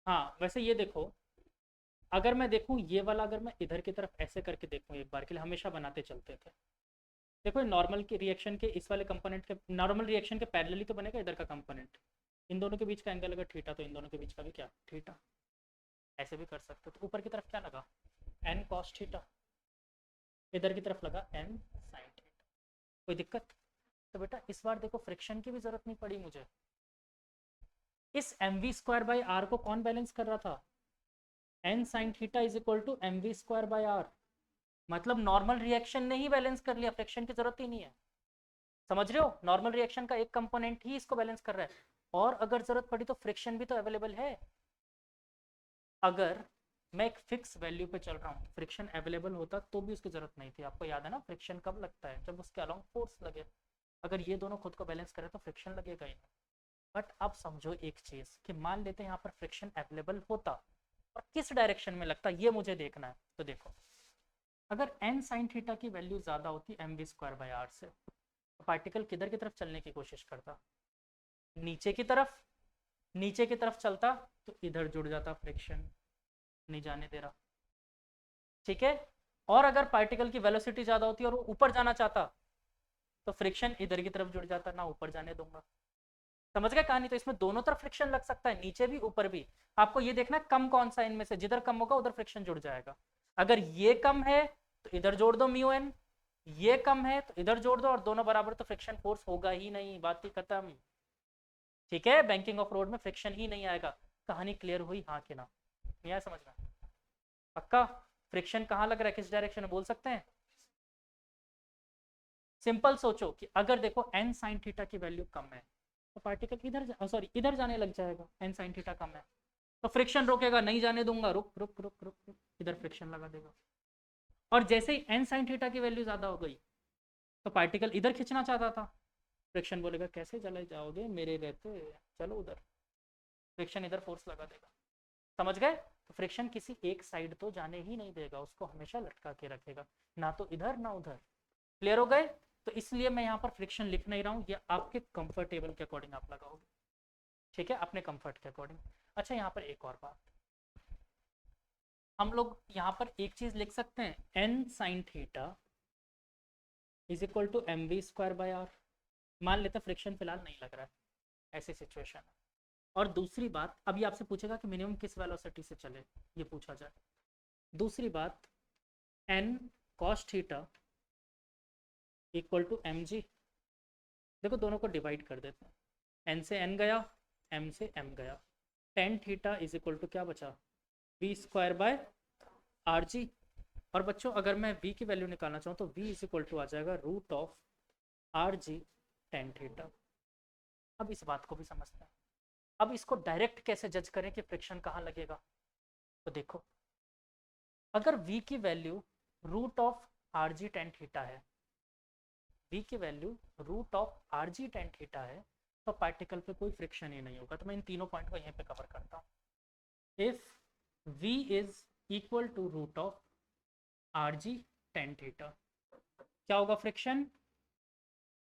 हाँ वैसे ये देखो, अगर मैं देखूँ ये वाला, अगर मैं इधर की तरफ ऐसे करके देखूँ एक बार के लिए, हमेशा बनाते चलते थे, देखो नॉर्मल के रिएक्शन के इस वाले कंपोनेंट के, नॉर्मल रिएक्शन के पैरेलली तो बनेगा इधर का कंपोनेंट, इन दोनों के बीच का एंगल अगर थीटा, तो इन दोनों के बीच का भी क्या थीटा, ऐसे भी कर सकते हो। तो ऊपर की तरफ क्या लगा, एन कॉस थीटा, इधर की तरफ लगा एन साइन थीटा, कोई दिक्कत? तो बेटा इस बार देखो फ्रिक्शन की भी जरूरत नहीं पड़ी मुझे, इस mv²/r को कौन बैलेंस कर रहा था, n sine theta is equal to mv²/r, मतलब नॉर्मल रिएक्शन ने ही बैलेंस कर लिया, फ्रिक्शन की जरूरत ही नहीं है, समझ रहे हो? नॉर्मल रिएक्शन का एक कंपोनेंट ही इसको बैलेंस कर रहा है, और अगर जरूरत पड़ी तो फ्रिक्शन भी तो अवेलेबल है। अगर मैं एक फिक्स वैल्यू पे चल रहा हूँ, फ्रिक्शन अवेलेबल होता तो भी उसकी जरूरत नहीं थी। आपको याद है ना, फ्रिक्शन कब लगता है, जब उसके अलोंग फोर्स लगे। अगर ये दोनों खुद को बैलेंस करें तो फ्रिक्शन लगेगा ही नहीं। बट अब समझो एक चीज कि मान लेते हैं यहाँ पर फ्रिक्शन अवेलेबल होता, और किस डायरेक्शन में लगता ये मुझे देखना है। तो देखो, अगर एन साइन थीटा की वैल्यू ज्यादा होती mv²/r से, तो पार्टिकल किधर की तरफ चलने की कोशिश करता, नीचे की तरफ। नीचे की तरफ चलता तो इधर जुड़ जाता फ्रिक्शन, नहीं जाने दे रहा, ठीक है। और अगर पार्टिकल की वेलोसिटी ज्यादा होती और वो ऊपर जाना चाहता, तो फ्रिक्शन इधर की तरफ जुड़ जाता, ना ऊपर जाने दूंगा। समझ गए कहानी? तो इसमें दोनों तरफ फ्रिक्शन लग सकता है, नीचे भी ऊपर भी। आपको ये देखना कम कौन सा इनमें से, जिधर कम होगा उधर फ्रिक्शन जुड़ जाएगा। अगर ये कम है तो इधर जोड़ दो म्यू एन, ये कम है तो इधर जोड़ दो, और दोनों बराबर तो फ्रिक्शन फोर्स होगा ही नहीं, बात ही खत्म, ठीक है। बैंकिंग ऑफ रोड में फ्रिक्शन ही नहीं आएगा। कहानी क्लियर हुई, हाँ कि ना? नहीं आया समझ में? पक्का? फ्रिक्शन कहाँ लग रहा है, किस डायरेक्शन में, बोल सकते हैं? सिंपल सोचो कि अगर देखो एन साइन थीटा की वैल्यू कम है, तो पार्टिकल इधर सॉरी इधर जाने लग जाएगा, एन साइन थीटा कम है तो फ्रिक्शन रोकेगा, नहीं जाने दूंगा, रुक रुक रुक रुक रुक, इधर फ्रिक्शन लगा देगा। और जैसे ही एन साइन थीटा की वैल्यू ज्यादा हो गई, तो पार्टिकल इधर खींचना चाहता था, फ्रिक्शन बोलेगा कैसे चले जाओगे मेरे रहते, चलो उधर, फ्रिक्शन इधर फोर्स लगा देगा। समझ गए? तो फ्रिक्शन किसी एक साइड तो जाने ही नहीं देगा, उसको हमेशा लटका के रखेगा, ना तो इधर ना उधर। क्लियर हो गए? तो इसलिए मैं यहाँ पर फ्रिक्शन लिख नहीं रहा हूँ, ये आपके कंफर्टेबल के अकॉर्डिंग आप लगाओगे, ठीक है, अपने कंफर्ट के अकॉर्डिंग। अच्छा यहाँ पर एक और बात, हम लोग यहाँ पर एक चीज लिख सकते हैं, n sine theta is equal to mv²/r। मान लेते फ्रिक्शन फिलहाल नहीं लग रहा है, ऐसी सिचुएशन है। और दूसरी बात, अभी आपसे पूछेगा कि मिनिमम किस वेलोसिटी से चले, ये पूछा जाए। दूसरी बात, n cos theta equal to m g, देखो दोनों को डिवाइड कर देते हैं, एन से एन गया, एम से एम गया, tan theta is equal to क्या बचा, v²/r(g)। और बच्चों अगर मैं v की वैल्यू निकालना चाहूँ तो v इज इक्वल टू आ जाएगा √r(g) टेन थीटा। अब इस बात को भी समझते हैं। अब इसको डायरेक्ट कैसे जज करें कि फ्रिक्शन कहाँ लगेगा? तो देखो, अगर v की वैल्यू √r(g) टेन थीटा है, v की वैल्यू √r(g) टेन थीटा है, तो पार्टिकल पे कोई फ्रिक्शन ही नहीं होगा। तो मैं इन तीनों पॉइंट को यहीं पे कवर करता हूँ। If v is equal to √r(g) tan theta, क्या होगा friction?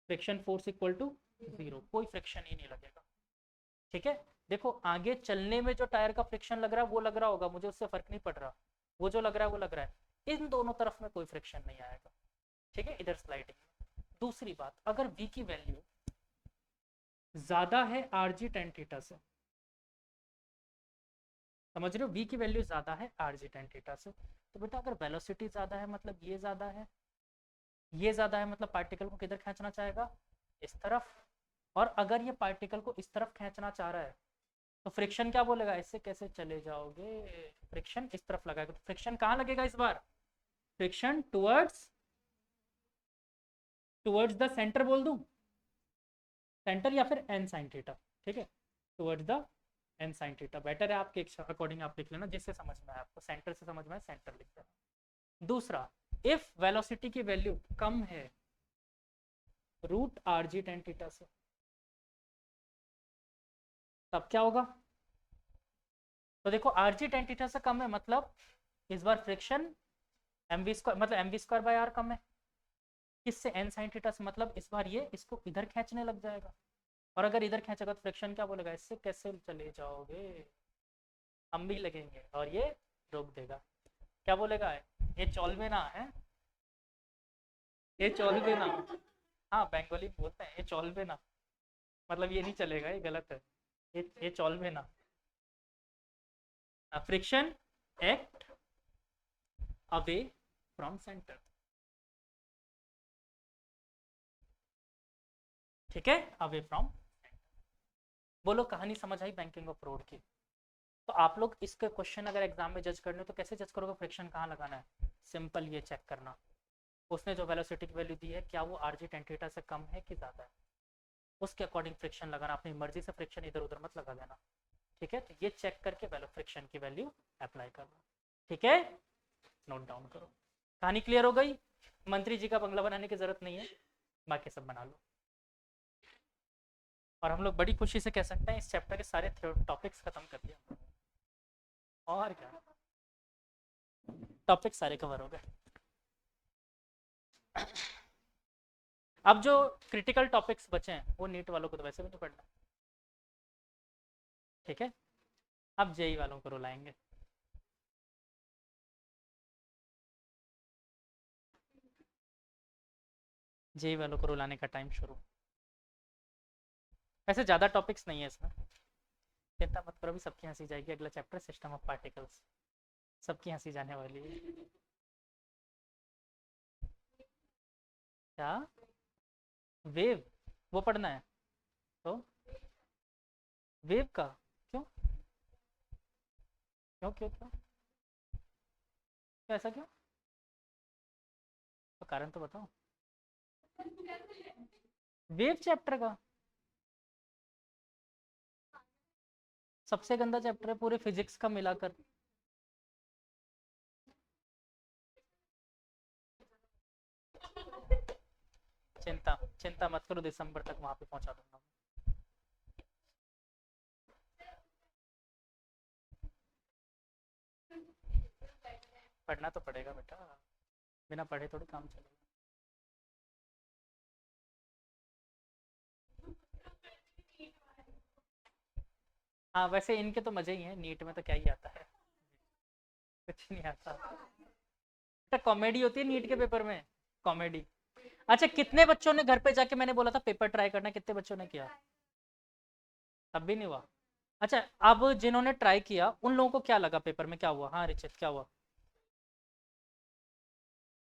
Friction force equal to 0, कोई फ्रिक्शन ही नहीं लगेगा। ठीक है, देखो आगे चलने में जो टायर का फ्रिक्शन लग रहा है वो लग रहा होगा, मुझे उससे फर्क नहीं पड़ रहा, वो जो लग रहा है वो लग रहा है, इन दोनों तरफ में कोई फ्रिक्शन नहीं आएगा। ठीक है, इधर स्लाइडिंग। दूसरी बात, अगर v की वैल्यू ज्यादा है rg tan थीटा से, समझ रहे हो, v की वैल्यू ज्यादा है rg tan थीटा से, तो बेटा अगर वेलोसिटी ज्यादा है मतलब ये ज्यादा है, ये ज्यादा है मतलब पार्टिकल को किधर खींचना चाहेगा, इस तरफ, और अगर ये पार्टिकल को इस तरफ खींचना चाह रहा है तो फ्रिक्शन क्या बोलेगा, इससे कैसे चले जाओगे, फ्रिक्शन इस तरफ लगाएगा, तो फ्रिक्शन कहाँ लगेगा इस बार, फ्रिक्शन टुवर्ड्स द सेंटर बोल दूं, सेंटर या फिर एन साइन थीटा। ठीक है, towards the n sine theta better है, आपके अकॉर्डिंग आप लिख लेना, जिससे समझ में आए आपको, सेंटर से समझ में आए सेंटर लिख देना। दूसरा, इफ वेलोसिटी की वैल्यू कम है root r g tan theta से, तब क्या होगा, तो देखो आर जी टेन थीटा से कम है मतलब इस बार फ्रिक्शन एम वी स्क्वायर, मतलब m v square by r कम है, किससे, एन साइन थीटा से, मतलब इस बार ये इसको इधर खींचने लग जाएगा, और अगर इधर खींचेगा तो फ्रिक्शन क्या बोलेगा, इससे कैसे चले जाओगे, हम भी लगेंगे, और ये रोक देगा, क्या बोलेगा, ये चौलवे ना है, ये चौलवे ना, हाँ बंगाली में बोलते हैं ये चौलवे ना, मतलब ये नहीं चलेगा, ये गलत है, ये चौलवे ना, friction act away from centre. ठीक है, अवे फ्रॉम, बोलो कहानी समझ आई बैंकिंग ऑफ रोड की। तो आप लोग इसके क्वेश्चन अगर एग्जाम में जज करने हो तो कैसे जज करोगे, फ्रिक्शन कहाँ लगाना है, सिंपल ये चेक करना, उसने जो वेलोसिटी की वैल्यू दी है क्या वो आर जी टेन थीटा से कम है कि ज़्यादा है, उसके अकॉर्डिंग फ्रिक्शन लगाना, अपनी मर्जी से फ्रिक्शन इधर उधर मत लगा देना। ठीक है, तो ये चेक करके फ्रिक्शन की वैल्यू अप्लाई करना। ठीक है, नोट डाउन करो, कहानी क्लियर हो गई, मंत्री जी का बंगला बनाने की जरूरत नहीं है, बाकी सब बना लो, और हम लोग बड़ी खुशी से कह सकते हैं इस चैप्टर के सारे टॉपिक्स खत्म कर दिया, और क्या, टॉपिक सारे कवर हो गए। अब जो क्रिटिकल टॉपिक्स बचे हैं वो नीट वालों को तो वैसे भी नहीं पढ़ना। ठीक है, अब जेई वालों को रुलाएंगे। जेई वालों को रुलाने का टाइम शुरू, वैसे ज़्यादा टॉपिक्स नहीं है इसमें, चिंता मत करो, भी सबकी हंसी जाएगी, अगला चैप्टर सिस्टम ऑफ पार्टिकल्स, सबकी हंसी जाने वाली है। क्या, वेव, वो पढ़ना है, तो वेव का, क्यों क्यों क्यों क्यों, ऐसा क्यों, तो कारण तो बताओ, वेव चैप्टर का सबसे गंदा चैप्टर है पूरे फिजिक्स का मिलाकर, चिंता चिंता मत करो, दिसंबर तक वहां पे पहुंचा दूंगा। पढ़ना तो पड़ेगा बेटा, बिना पढ़े थोड़ी काम चलेगा। हाँ वैसे इनके तो मजे ही हैं, नीट में तो क्या ही आता है, कुछ नहीं आता बेटा, कॉमेडी होती है नीट के पेपर में, कॉमेडी। अच्छा कितने बच्चों ने घर पे जाके, मैंने बोला था पेपर ट्राई करना, कितने बच्चों ने किया, तब भी नहीं हुआ। अच्छा, अब जिन्होंने ट्राई किया उन लोगों को क्या लगा पेपर में, क्या हुआ, हाँ रिचित क्या हुआ,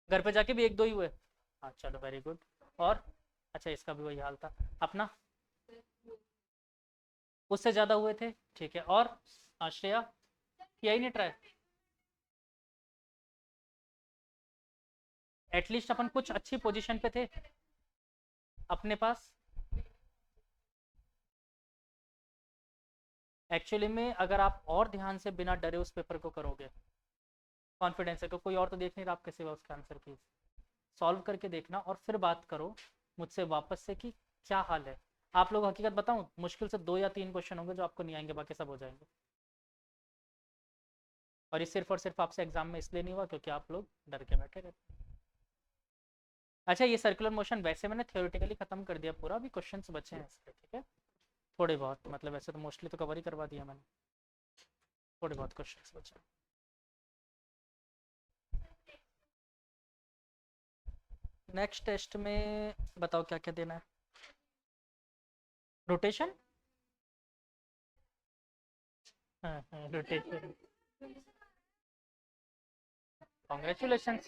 घर पे जाके भी एक दो ही हुए, हाँ चलो वेरी गुड, और अच्छा इसका भी वही हाल था अपना, उससे ज्यादा हुए थे, ठीक है, और श्रेया किया ही नहीं ट्राई, एटलीस्ट अपन कुछ अच्छी पोजीशन पे थे अपने पास, एक्चुअली में अगर आप और ध्यान से बिना डरे उस पेपर को करोगे, कॉन्फिडेंस है, कोई और तो देख नहीं रहा आपके सिवा उसका आंसर की, सॉल्व करके देखना और फिर बात करो मुझसे वापस से कि क्या हाल है। आप लोग हकीकत बताऊं, मुश्किल से 2 या 3 क्वेश्चन होंगे जो आपको नहीं आएंगे, बाकी सब हो जाएंगे, और ये सिर्फ और सिर्फ आपसे एग्जाम में इसलिए नहीं हुआ क्योंकि आप लोग डर के बैठे रहते अच्छा ये सर्कुलर मोशन वैसे मैंने थ्योरेटिकली खत्म कर दिया पूरा, अभी क्वेश्चंस बचे हैं इसके, ठीक है, थोड़े बहुत, मतलब वैसे तो मोस्टली तो कवर ही करवा दिया मैंने, थोड़े बहुत क्वेश्चंस बचे। नेक्स्ट टेस्ट में बताओ क्या क्या देना है। रोटेशन, हाँ rotation, congratulation,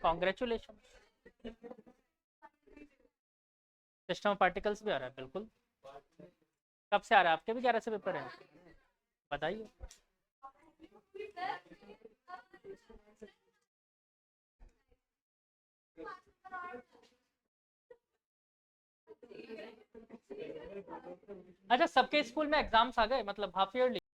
congratulation. System of particles भी आ रहा है, बिल्कुल। कब से आ रहा है, आपके भी 11 से पेपर है, बताइए। अच्छा सबके स्कूल में एग्जाम्स आ गए, मतलब हाफ ईयरली?